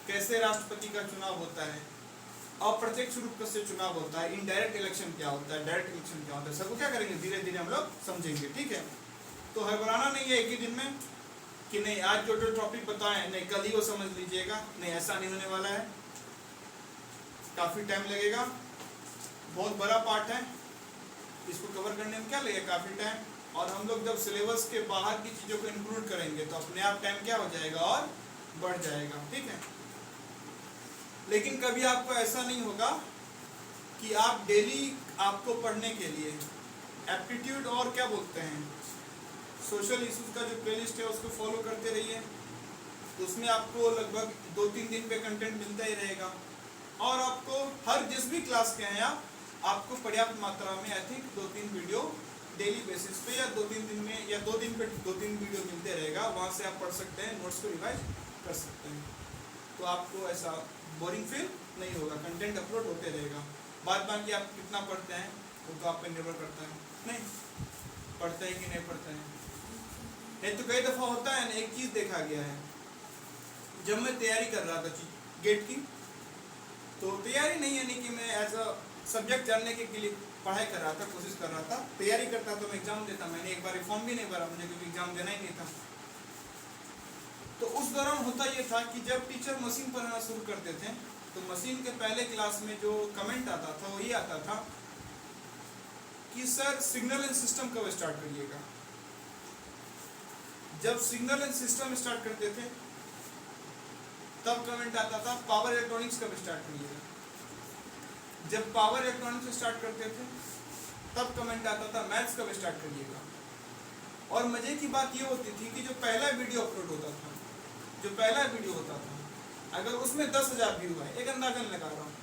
कैसे राष्ट्रपति का चुनाव होता है, अप्रत्यक्ष रूप से चुनाव होता है, इनडायरेक्ट इलेक्शन क्या होता है, डायरेक्ट इलेक्शन क्या होता है, सबको क्या करेंगे धीरे धीरे हम लोग समझेंगे, ठीक है। तो घबराना नहीं है एक ही दिन में कि नहीं आज जो टॉपिक बताएं नहीं कल ही वो समझ लीजिएगा, नहीं ऐसा नहीं होने वाला है, काफ़ी टाइम लगेगा, बहुत बड़ा पार्ट है, इसको कवर करने में क्या लगेगा काफ़ी टाइम। और हम लोग जब सिलेबस के बाहर की चीज़ों को इंक्लूड करेंगे तो अपने आप टाइम क्या हो जाएगा और बढ़ जाएगा, ठीक है। लेकिन कभी आपको ऐसा नहीं होगा कि आप डेली आपको पढ़ने के लिए एप्टीट्यूड और क्या बोलते हैं सोशल इश्यूज का जो प्लेलिस्ट है उसको फॉलो करते रहिए, तो उसमें आपको लगभग 2-3 दिन पे कंटेंट मिलता ही रहेगा। और आपको हर जिस भी क्लास के हैं आपको पर्याप्त मात्रा में I think 2-3 video daily basis पे या 2-3 दिन में या 2 दिन पे 2-3 वीडियो मिलते रहेगा, वहाँ से आप पढ़ सकते हैं, नोट्स को रिवाइज कर सकते हैं। तो आपको ऐसा बोरिंग फील नहीं होगा, कंटेंट अपलोड होते रहेगा। बाद बाकी आप कितना पढ़ते हैं वो तो आप पे निर्भर करता है, नहीं पढ़ते हैं कि नहीं पढ़ते हैं। नहीं तो कई दफ़ा होता है ना, एक चीज़ देखा गया है, जब मैं तैयारी कर रहा था गेट की, तो तैयारी नहीं यानी कि मैं एज अ सब्जेक्ट जानने के लिए पढ़ाई कर रहा था, कोशिश कर रहा था, तैयारी करता तो मैं एग्जाम देता। मैंने एक बार फॉर्म भी नहीं भरा मुझे, क्योंकि एग्जाम देना ही नहीं था। तो उस दौरान होता ये था कि जब टीचर मशीन पढ़ाना शुरू करते थे तो मशीन के पहले क्लास में जो कमेंट आता था वो ये आता था कि सर सिग्नल एंड सिस्टम कब स्टार्ट करिएगा। जब सिग्नल एंड सिस्टम स्टार्ट करते थे तब कमेंट आता था पावर इलेक्ट्रॉनिक्स कब स्टार्ट करिएगा। जब पावर इलेक्ट्रॉनिक्स स्टार्ट करते थे तब कमेंट आता था मैथ्स कब स्टार्ट करिएगा। और मजे की बात ये होती थी कि जो पहला वीडियो अपलोड होता था, जो पहला वीडियो होता था, अगर उसमें 10,000 व्यू है, एक अंदाजन लगा रहा हूँ,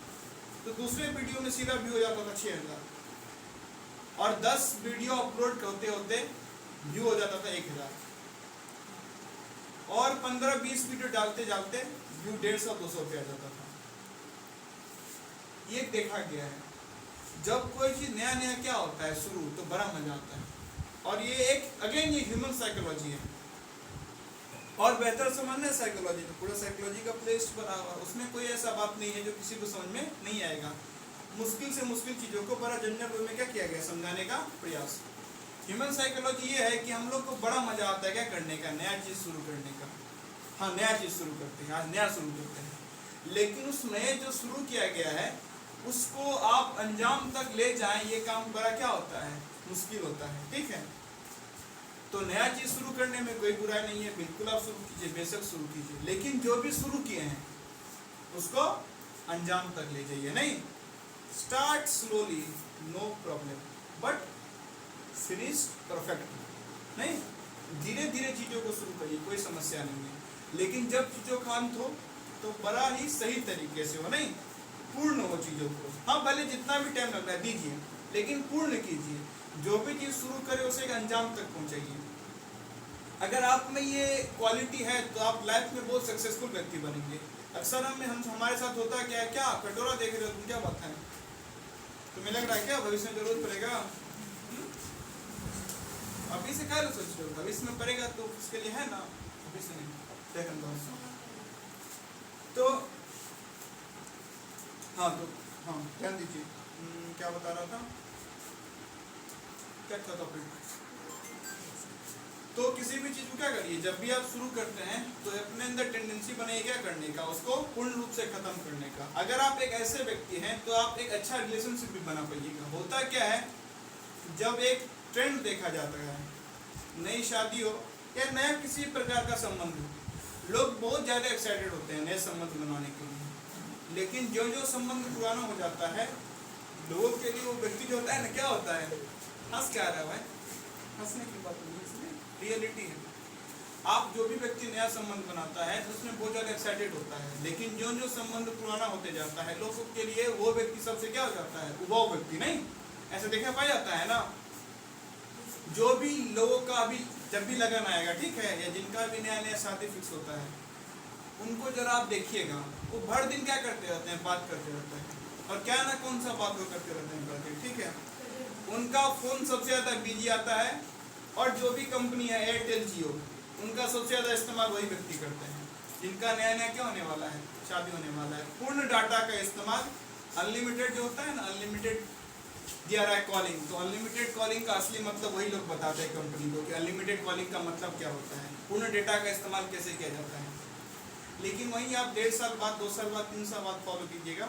तो दूसरे वीडियो में सीधा व्यू हो जाता था 6,000, और 10 वीडियो अपलोड होते होते व्यू हो जाता था 1,000, और 15-20 वीडियो डालते डालते व्यू 150-200 पे आ जाता था। ये देखा गया है। जब कोई चीज नया नया क्या होता है शुरू, तो बड़ा मजा आता है। और ये एक अगेन ये ह्यूमन साइकोलॉजी है। और बेहतर समझना साइकोलॉजी तो पूरा साइकोलॉजी का प्लेलिस्ट बना हुआ, उसमें कोई ऐसा बात नहीं है जो किसी को समझ में नहीं आएगा। मुश्किल से मुश्किल चीज़ों को बड़ा जनरल वे में क्या किया गया, समझाने का प्रयास। ह्यूमन साइकोलॉजी ये है कि हम लोग को बड़ा मजा आता है क्या करने का, नया चीज़ शुरू करने का। हाँ, नया चीज़ शुरू करते हैं, आज नया शुरू करते हैं, लेकिन उस नए जो शुरू किया गया है उसको आप अंजाम तक ले जाएं, ये काम बड़ा क्या होता है, मुश्किल होता है। ठीक है, तो नया चीज़ शुरू करने में कोई बुराई नहीं है, बिल्कुल आप शुरू कीजिए, बेशक शुरू कीजिए, लेकिन जो भी शुरू किए हैं उसको अंजाम तक ले जाइए। नहीं, start slowly, no problem, but finish perfect. नहीं, धीरे धीरे चीज़ों को शुरू करिए, कोई समस्या नहीं है, लेकिन जब चीज़ों का अंत हो तो बड़ा ही सही तरीके से हो, नहीं पूर्ण हो चीज़ों को। हाँ, भले जितना भी टाइम लग रहा है दीजिए, लेकिन पूर्ण कीजिए। जो भी चीज़ शुरू करे उसे एक अंजाम तक पहुँचाइए। अगर आप में ये क्वालिटी है तो आप लाइफ में बहुत सक्सेसफुल व्यक्ति बनेंगे। अक्सर हम हमारे साथ होता है क्या, क्या कटोरा देख रहे हो तुम, क्या बात है, तुम्हें लग रहा है क्या भविष्य में जरूरत पड़ेगा, अभी से क्या सोच रहे हो, भविष्य में पड़ेगा तो उसके लिए है ना, अभी से नहीं। तो हाँ, तो हाँ ध्यान दीजिए, क्या बता रहा था, क्या था टॉपिक। तो किसी भी चीज़ को क्या करिए, जब भी आप शुरू करते हैं तो अपने अंदर टेंडेंसी बनेगी क्या करने का, उसको पूर्ण रूप से खत्म करने का। अगर आप एक ऐसे व्यक्ति हैं तो आप एक अच्छा रिलेशनशिप भी बना पाइएगा। होता क्या है, जब एक ट्रेंड देखा जाता है, नई शादी हो या नया किसी प्रकार का संबंध हो, लोग बहुत ज़्यादा एक्साइटेड होते हैं नए संबंध बनाने के लिए, लेकिन जो जो संबंध पुराना हो जाता है लोगों के लिए वो व्यक्ति जो होता है ना, क्या होता है, हंस क्या रहा है, हंसने की बात नहीं, इसमें रियलिटी है। आप जो भी व्यक्ति नया संबंध बनाता है तो उसमें बहुत ज़्यादा एक्साइटेड होता है, लेकिन जो जो संबंध पुराना होते जाता है लोगों के लिए वो व्यक्ति सबसे क्या हो जाता है, उबाऊ व्यक्ति। नहीं, ऐसा देखा पाया जाता है ना। जो भी लोगों का अभी जब भी लगन आएगा, ठीक है, या जिनका भी नया नया शादी फिक्स होता है, उनको जरा आप देखिएगा, वो भर दिन क्या करते रहते हैं, बात करते रहते हैं, और क्या ना कौन सा बात वो करते रहते हैं करके, ठीक है। उनका फ़ोन सबसे ज़्यादा बिजी आता है, और जो भी कंपनी है एयरटेल जियो, उनका सबसे ज़्यादा इस्तेमाल वही व्यक्ति करते हैं जिनका नया नया क्या होने वाला है, शादी होने वाला है। पूर्ण डाटा का इस्तेमाल, अनलिमिटेड जो होता है ना, अनलिमिटेड दिया रहा है कॉलिंग, तो अनलिमिटेड कॉलिंग का असली मतलब वही लोग बताते हैं कंपनी को कि अनलिमिटेड कॉलिंग का मतलब क्या होता है, पूर्ण डेटा का इस्तेमाल कैसे किया जाता है। लेकिन वहीं आप 1.5 साल बाद, 2 साल बाद, 3 साल बाद फॉलो कीजिएगा,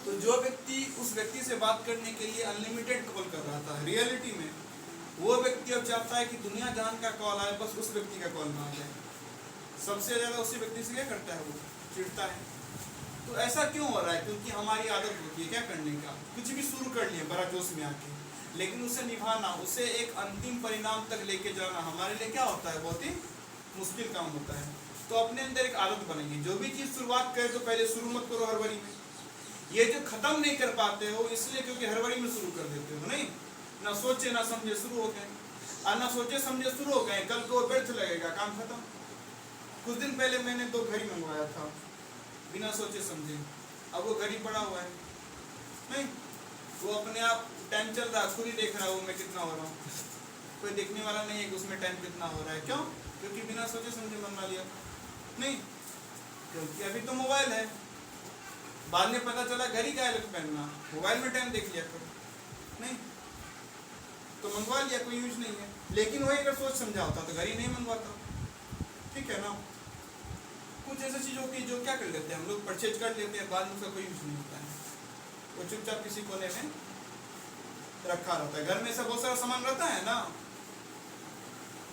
तो जो व्यक्ति उस व्यक्ति से बात करने के लिए अनलिमिटेड कॉल कर रहा था, रियलिटी में वो व्यक्ति अब चाहता है कि दुनिया जहान का कॉल आए, बस उस व्यक्ति का कॉल ना आ जाए। सबसे ज़्यादा उसी व्यक्ति से क्या करता है, वो चिढ़ता है। तो ऐसा क्यों हो रहा है, क्योंकि हमारी आदत होती है क्या करने का, कुछ भी शुरू कर लिए बड़ा जोश में आके, लेकिन उसे निभाना, उसे एक अंतिम परिणाम तक लेके जाना हमारे लिए क्या होता है, बहुत ही मुश्किल काम होता है। तो अपने अंदर एक आदत बनेगी, जो भी चीज़ शुरुआत करे तो पहले शुरू मत करो हड़बड़ी में। ये जो खत्म नहीं कर पाते हो इसलिए क्योंकि हड़बड़ी में शुरू कर देते हो, नहीं, ना सोचे ना समझे शुरू हो गए, और ना सोचे समझे शुरू हो गए, कल को व्यर्थ लगेगा, काम खत्म। कुछ दिन पहले मैंने 2 घड़ी मंगवाया था बिना सोचे समझे, अब वो घड़ी पड़ा हुआ है, नहीं, वो अपने आप टाइम चल रहा है, खुद ही देख रहा हूँ मैं कितना हो रहा हूँ, कोई देखने वाला नहीं है कि उसमें टाइम कितना हो रहा है। क्यों? क्योंकि बिना सोचे समझे मंगा लिया। नहीं, क्योंकि अभी तो मोबाइल है, बाद में पता चला घर ही क्या अलग पहनना, मोबाइल में टाइम देख लिया करो, नहीं तो मंगवा लिया, कोई यूज नहीं है। लेकिन वही अगर सोच समझा होता तो घर ही नहीं मंगवाता, ठीक है ना। कुछ ऐसी चीज़ होती है जो क्या कर लेते हैं हम लोग, परचेज कर लेते हैं, बाद में उसका कोई यूज नहीं होता है, वो चुपचाप किसी कोने में रखा रहता है। घर में ऐसा बहुत सारा सामान रहता है ना,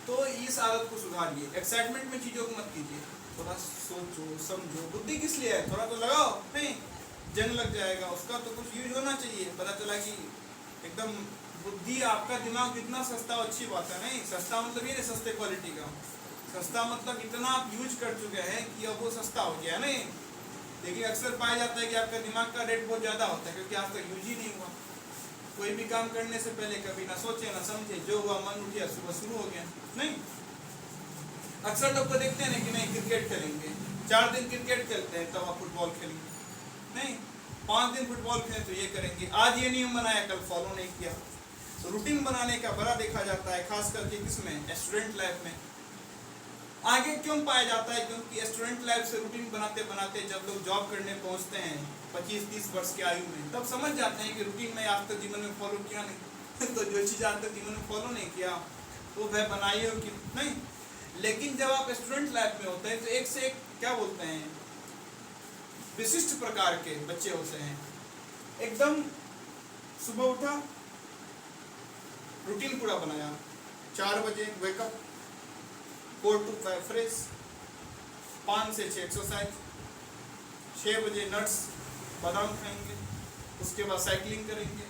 तो इस आदत को सुधारिए। एक्साइटमेंट में चीज़ों को मत कीजिए, थोड़ा सोचो समझो, बुद्धि किस लिए है, थोड़ा तो लगाओ, नहीं जंग लग जाएगा उसका, तो कुछ यूज होना चाहिए। पता चला कि एकदम बुद्धि, आपका दिमाग कितना सस्ता, अच्छी बात है, नहीं सस्ता मतलब ये नहीं सस्ते क्वालिटी का, सस्ता मतलब इतना आप यूज कर चुके हैं कि अब वो सस्ता हो गया, नहीं। लेकिन अक्सर पाया जाता है कि आपका दिमाग का रेट बहुत ज़्यादा होता है, क्योंकि आज तक यूज ही नहीं हुआ। कोई भी काम करने से पहले कभी ना सोचे ना समझे, जो हुआ मन उठिया सुबह शुरू हो गया, नहीं। अक्सर लोग को देखते हैं ना कि नहीं क्रिकेट खेलेंगे, 4 दिन क्रिकेट खेलते हैं, तब आप फुटबॉल खेलेंगे, नहीं 5 दिन फुटबॉल खेलें तो ये करेंगे, आज ये नियम बनाया कल फॉलो नहीं किया। तो रूटीन बनाने का बड़ा देखा जाता है, खास करके किसमें, स्टूडेंट लाइफ में। आगे क्यों पाया जाता है, क्योंकि स्टूडेंट लाइफ से रूटीन बनाते बनाते जब लोग जॉब करने पहुंचते हैं 25-30 वर्ष की आयु में, तब समझ जाते हैं कि रूटीन में आज तक जीवन में फॉलो किया नहीं तो जो चीज़ आज तक जीवन में फॉलो नहीं किया वो वह बनाई हो कि नहीं। लेकिन जब आप स्टूडेंट लाइफ में होते हैं तो एक से एक क्या बोलते हैं, विशिष्ट प्रकार के बच्चे होते हैं। एकदम सुबह उठा, रूटीन पूरा बनाया, 4 बजे वेकअप, 4 to 5 फ्रेश, 5 से 6 एक्सरसाइज, 6 बजे नट्स बादाम खाएंगे, उसके बाद साइकिलिंग करेंगे,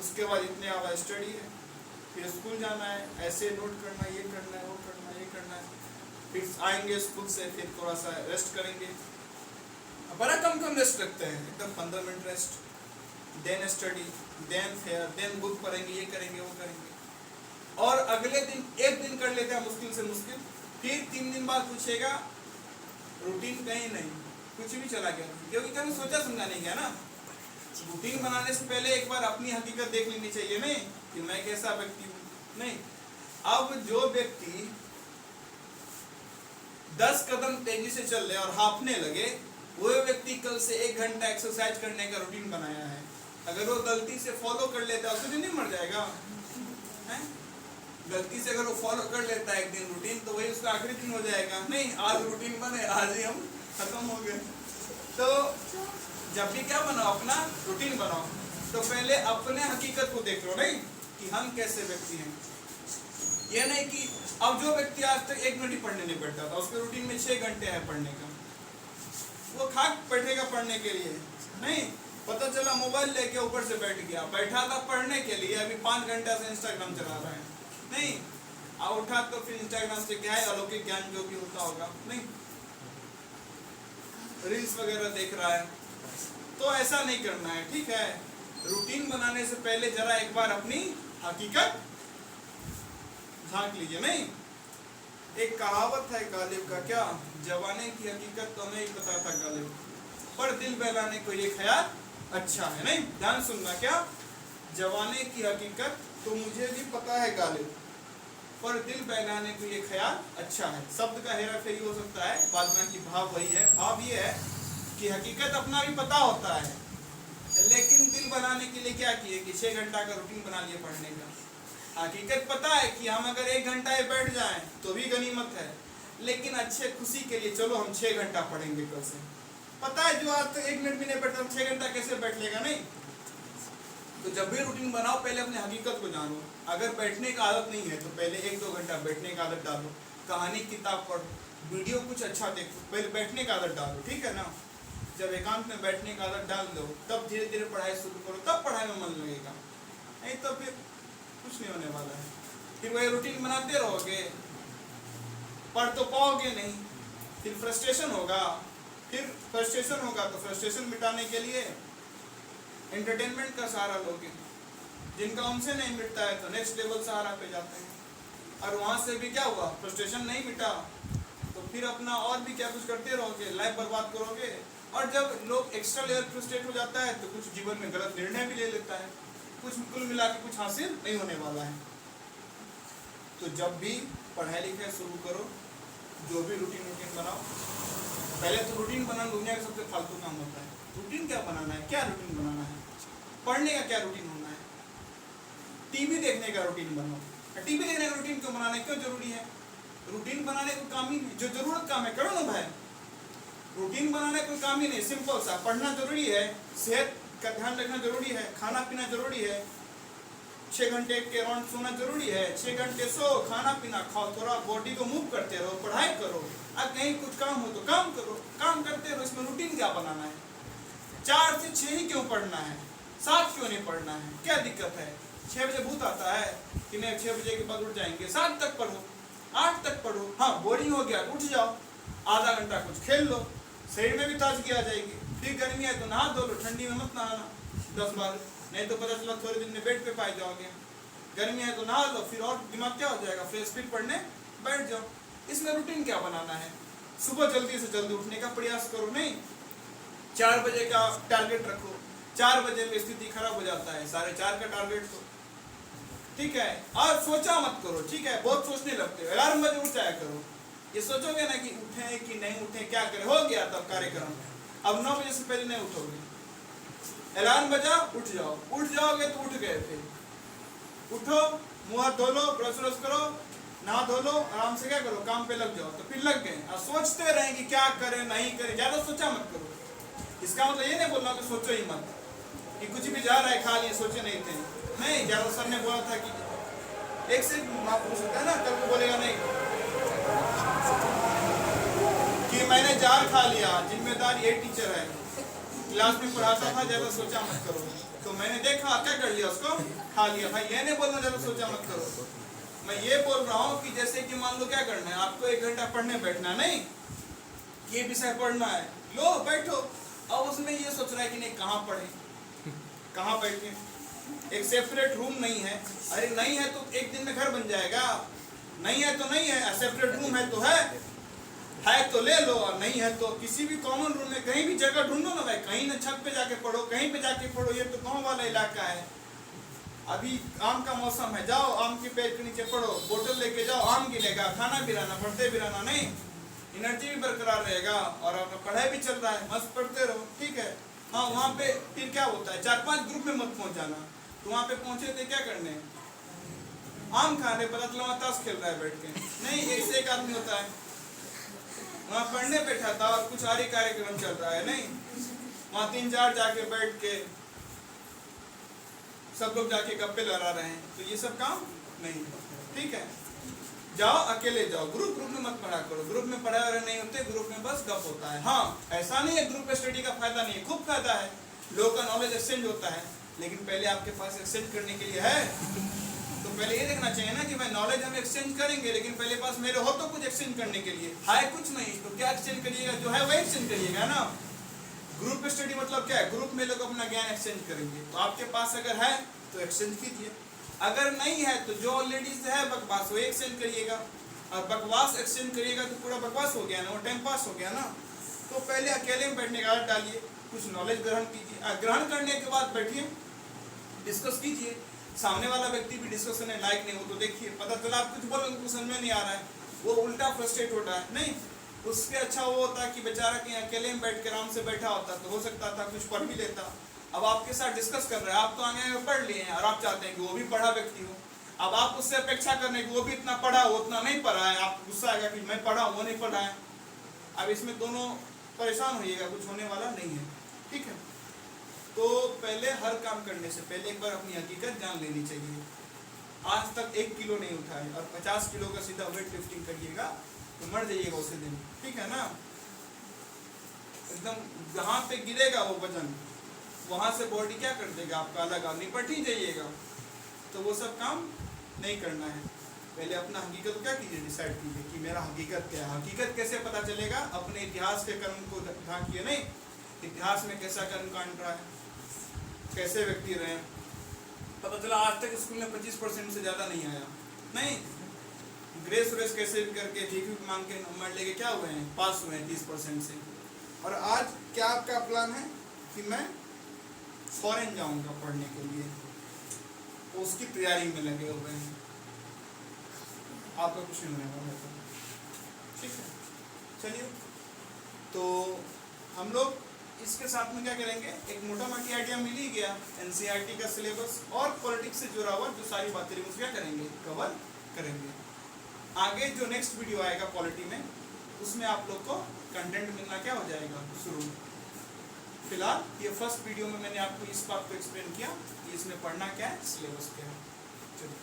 उसके बाद इतने आवर स्टडी है, फिर स्कूल जाना है, ऐसे नोट करना है, ये करना है, वो करना है, ये करना है, फिर आएंगे स्कूल से, फिर थोड़ा सा रेस्ट करेंगे, बड़ा कम रेस्ट रखते हैं, एकदम 15 minute rest, then study, then fair, then book पढ़ेंगे, ये करेंगे, वो करेंगे। और अगले दिन एक दिन कर लेते हैं मुश्किल से मुश्किल, फिर 3 दिन बाद पूछेगा रूटीन कहीं नहीं, कुछ भी चला गया, क्योंकि कभी सोचा समझा नहीं गया ना। रूटीन बनाने से पहले एक बार अपनी हकीकत देख लेनी चाहिए, नहीं कि मैं कैसा व्यक्ति हूँ, नहीं। अब जो व्यक्ति 10 कदम तेजी से चल रहे और हाँफने लगे, वो व्यक्ति कल से 1 घंटा एक्सरसाइज करने का रूटीन बनाया है, अगर वो गलती से फॉलो कर लेता है उस दिन नहीं मर जाएगा है? गलती से अगर वो फॉलो कर लेता है एक दिन रूटीन, तो वही उसका आखिरी दिन हो जाएगा, नहीं आज रूटीन बने, आज ही हम खत्म हो गए। तो जब भी क्या बनाओ, अपना रूटीन बनाओ, तो पहले अपने हकीकत को देख लो, नहीं कि हम कैसे व्यक्ति हैं। ये नहीं कि अब जो व्यक्ति आज तक 1 मिनट ही पढ़ने नहीं बैठता था, उसके रूटीन में 6 घंटे है पढ़ने का, वो खाक बैठेगा पढ़ने के लिए, नहीं पता चला मोबाइल लेके ऊपर से बैठ गया, बैठा था पढ़ने के लिए, अभी 5 घंटा से इंस्टाग्राम चला रहा है, नहीं उठा तो फिर इंस्टाग्राम से क्या है, अलौकिक ज्ञान जो भी होता होगा, नहीं रील्स वगैरह देख रहा है। तो ऐसा नहीं करना है, ठीक है। रूटीन बनाने से पहले जरा एक बार अपनी हकीकत झांक लीजिए, नहीं। एक कहावत है गालिब का, क्या, जवानी की हकीकत तो नहीं पता था गालिब, पर दिल बहलाने को ये ख्याल अच्छा है, नहीं ध्यान सुनना, क्या, जवानी की हकीकत तो मुझे भी पता है गालिब, पर दिल बहलाने को ये ख्याल अच्छा है। शब्द का हेरा फेरी हो सकता है, बाद में की भाव वही है। भाव ये है कि हकीकत अपना भी पता होता है, लेकिन दिल बनाने के लिए क्या किए कि 6 घंटा का रूटीन बना लिए पढ़ने का। हकीकत पता है कि हम अगर 1 घंटा बैठ जाएं तो भी गनीमत है, लेकिन अच्छे खुशी के लिए चलो हम 6 घंटा पढ़ेंगे कल से। पता है जो आज तक 1 मिनट भी नहीं बैठता, 6 घंटा कैसे बैठ लेगा, नहीं। तो जब भी रूटीन बनाओ पहले अपने हकीकत को जानो। अगर बैठने का आदत नहीं है तो पहले 1-2 घंटा बैठने का आदत डालो, कहानी किताब पढ़ो, वीडियो कुछ अच्छा देखो, पहले बैठने का आदत डालो, ठीक है ना। जब एकांत में बैठने का आदत डाल दो, तब धीरे धीरे पढ़ाई शुरू करो, तब पढ़ाई में मन लगेगा, नहीं तो फिर कुछ नहीं होने वाला है। फिर वही रूटीन बनाते रहोगे, पढ़ तो पाओगे नहीं, फिर फ्रस्ट्रेशन होगा, तो फ्रस्ट्रेशन मिटाने के लिए एंटरटेनमेंट का सहारा लोगे, जिनका उनसे नहीं मिटता है तो नेक्स्ट लेवल सहारा पे जाते हैं, और वहाँ से भी क्या हुआ, फ्रस्ट्रेशन नहीं मिटा तो फिर अपना और भी क्या कुछ करते रहोगे, लाइफ बर्बाद करोगे। और जब लोग एक्स्ट्रा लेवल फ्रस्ट्रेट हो जाता है तो कुछ जीवन में गलत निर्णय भी ले लेता है, कुछ कुल मिला के कुछ हासिल नहीं होने वाला है। तो जब भी पढ़ाई लिखाई शुरू करो, जो भी रूटीन बनाओ, पहले तो रूटीन बनाना दुनिया का सबसे फालतू काम होता है। रूटीन क्या बनाना है, क्या रूटीन बनाना है, पढ़ने का क्या रूटीन होना है, टीवी देखने का रूटीन बनाओ। टीवी देखने का रूटीन क्यों बनाना है, क्यों जरूरी है? रूटीन बनाने को काम ही नहीं, जो जरूरत काम है करो ना भाई। रूटीन बनाने कोई काम ही नहीं, सिंपल सा। पढ़ना जरूरी है, सेहत का ध्यान रखना जरूरी है, खाना पीना जरूरी है, 6 घंटे के अराउंड सोना जरूरी है, 6 घंटे सो, खाना पीना खाओ, थोड़ा बॉडी को मूव करते रहो, पढ़ाई करो। अब कहीं कुछ काम हो तो काम करो, काम करते रहो। इसमें रूटीन क्या बनाना है? 4 से 6 ही क्यों पढ़ना है, 7 क्यों नहीं पढ़ना है, क्या दिक्कत है? 6 बजे भूत आता है कि नहीं 6 बजे के बाद उठ जाएंगे, 7 तक पढ़ो, 8 तक पढ़ो। हाँ बोरिंग हो गया उठ जाओ, आधा घंटा कुछ खेल लो, शरीर में भी ताजगी आ जाएगी। फिर गर्मी है तो नहा धो लो, ठंडी में मत नहाना 10 बार, नहीं तो पता चला थोड़े दिन में बेड पे पाए जाओगे। गर्मी है तो नहा लो, फिर और दिमाग क्या हो जाएगा फ्रेश, फिर पढ़ने बैठ जाओ। इसमें रूटीन क्या बनाना है? सुबह जल्दी से जल्दी उठने का प्रयास करो, नहीं 4 बजे का टारगेट रखो। 4 बजे में स्थिति खराब हो जाता है, 4:30 का टारगेट तो ठीक है। और सोचा मत करो, ठीक है, बहुत सोचने लगते हो। अलार्म बजे उठ जाया करो, ये सोचोगे ना कि उठे कि नहीं उठे, क्या करें, हो गया तब कार्यक्रम। अब 9 बजे से पहले नहीं उठोगे, अलार्म बजा उठ जाओ, उठ जाओगे तो उठ गए, फिर उठो, मुंह हाथ धो लो, ब्रश व्रश करो, नहा धो लो, आराम से क्या करो, काम पे लग जाओ। तो फिर लग गए, और सोचते रहें कि क्या करें नहीं करें, ज्यादा सोचा मत करो। इसका मतलब ये नहीं बोलना कि सोचो ही मत कि कुछ भी जा रहा है खा लिए, सोचे नहीं थे, नहीं। ज्यादा सर ने बोला था कि एक से माफ पूछ सकता है ना, कल को बोलेगा नहीं कि मैंने जार खा लिया, जिम्मेदार ये टीचर है, क्लास में पढ़ाता था, ज्यादा सोचा मत करो। तो मैंने देखा क्या कर लिया, उसको खा लिया। भाई ये नहीं बोलना ज्यादा सोचा मत करो, मैं ये बोल रहा हूँ कि जैसे कि मान लो क्या करना है आपको, 1 घंटा पढ़ने बैठना, नहीं ये विषय पढ़ना है, लो बैठो। अब उसमें ये सोच रहा है कि नहीं कहाँ पढ़े, कहाँ बैठे, एक सेपरेट रूम नहीं है। अरे नहीं है तो एक दिन में घर बन जाएगा, नहीं है तो नहीं है, सेपरेट रूम है तो ले लो, और नहीं है तो किसी भी कॉमन रूम में कहीं भी जगह ढूंढो ना भाई, कहीं ना छत पे जाके पढ़ो, कहीं पे जाके पढ़ो। ये तो गांव वाला इलाका है, अभी आम का मौसम है, जाओ आम के पेड़ के नीचे पढ़ो, बोतल लेके जाओ, आम गिरेगा, खाना भी रहना, पढ़ते भी रहना, नहीं एनर्जी भी बरकरार रहेगा और आपका पढ़ाई भी चल रहा है, मस्त पढ़ते रहो, ठीक है। हाँ वहाँ पे फिर क्या होता है, 4-5 ग्रुप में मत पहुँच जाना। तो वहाँ पे पहुँचे थे क्या करने, आम खा रहे, पता चला ताश खेल रहा है बैठ के, नहीं एक से एक आदमी होता है। वहाँ पढ़ने बैठा था और कुछ आर्य कार्यक्रम चल रहा है, नहीं वहाँ 3-4 जाके बैठ के सब लोग जाके गप्पे लड़ा रहे हैं, तो ये सब काम नहीं, ठीक है। जाओ अकेले जाओ, ग्रुप में मत पढ़ा करो, ग्रुप में पढ़ा रहे नहीं होते, ग्रुप में बस गप होता है। हाँ ऐसा नहीं है ग्रुप स्टडी का फायदा नहीं है, खूब फायदा है, लोगों का नॉलेज एक्सचेंज होता है, लेकिन पहले आपके पास एक्सचेंज करने के लिए है तो पहले ये देखना चाहिए ना कि भाई नॉलेज हम एक्सचेंज करेंगे, लेकिन पहले पास मेरे हो तो कुछ एक्सचेंज करने के लिए, है कुछ नहीं तो क्या एक्सचेंज करिएगा, जो है वही एक्सचेंज करिएगा ना। ग्रुप स्टडी मतलब क्या है, ग्रुप में लोग अपना ज्ञान एक्सचेंज करेंगे, तो आपके पास अगर है तो एक्सचेंज कीजिए, अगर नहीं है तो जो ऑलरेडी है बकवास वो एक्सचेंज करिएगा, और बकवास एक्सचेंज करिएगा तो पूरा बकवास हो गया ना, वो टाइम पास हो गया ना। तो पहले अकेले में बैठने का आदत डालिए, कुछ नॉलेज ग्रहण कीजिए, ग्रहण करने के बाद बैठिए, डिस्कस कीजिए, सामने वाला व्यक्ति भी डिस्कस करने लायक नहीं हो तो देखिए, पता चला आप कुछ बोलोगे कुछ समझ में नहीं आ रहा है, वो उल्टा फ्रस्ट्रेट हो रहा है, नहीं उससे अच्छा वो होता कि बेचारा कहीं अकेले में बैठ के आराम से बैठा होता तो हो सकता था कुछ पढ़ भी लेता। अब आपके साथ डिस्कस कर रहे हैं, आप तो आगे पढ़ लिए हैं और आप चाहते हैं कि वो भी पढ़ा व्यक्ति हो, अब आप उससे अपेक्षा करने की वो भी इतना पढ़ा वो उतना नहीं पढ़ा है, आप गुस्सा आएगा कि मैं पढ़ा वो नहीं पढ़ा है। अब इसमें दोनों परेशान होइएगा, कुछ होने वाला नहीं है, ठीक है। तो पहले हर काम करने से पहले एक बार अपनी हकीकत जान लेनी चाहिए। आज तक 1 किलो नहीं उठाए और 50 किलो का सीधा वेट लिफ्टिंग करिएगा तो मर जाइएगा उसी दिन, ठीक है ना। एकदम जहाँ पे गिरेगा वो वजन वहाँ से बॉडी क्या कर देगा आपका अलग, आप निपट ही जाइएगा। तो वो सब काम नहीं करना है, पहले अपना हकीकत क्या कीजिए, डिसाइड कीजिए कि मेरा हकीकत क्या है। हकीकत कैसे पता चलेगा, अपने इतिहास के कर्म को झांकिए, नहीं इतिहास में कैसा कर्म कांड रहा है, कैसे व्यक्ति रहे। पता चला आज तक स्कूल में 25% से ज़्यादा नहीं आया, नहीं ग्रेस व्रेस कैसे करके ठीक मांग के नंबर लेके क्या हुए हैं, पास हुए हैं 30% से। और आज क्या आपका प्लान है कि मैं फॉरेन जाऊंगा पढ़ने के लिए, तो उसकी तैयारी में लगे हुए हैं, आपका कुछ नहीं होने वाला है, ठीक है। चलिए तो हम लोग इसके साथ में क्या करेंगे, एक मोटा मोटी आइडिया मिल ही गया, एनसीईआरटी का सिलेबस और पॉलिटिक्स से जुड़ा हुआ जो सारी बातें रही क्या करेंगे, कवर करेंगे। आगे जो नेक्स्ट वीडियो आएगा पॉलिटी में, उसमें आप लोग को कंटेंट मिलना क्या हो जाएगा, शुरू। फिलहाल ये फर्स्ट वीडियो में मैंने आपको इस बात को एक्सप्लेन किया कि इसमें पढ़ना क्या है, सिलेबस क्या है। चलिए।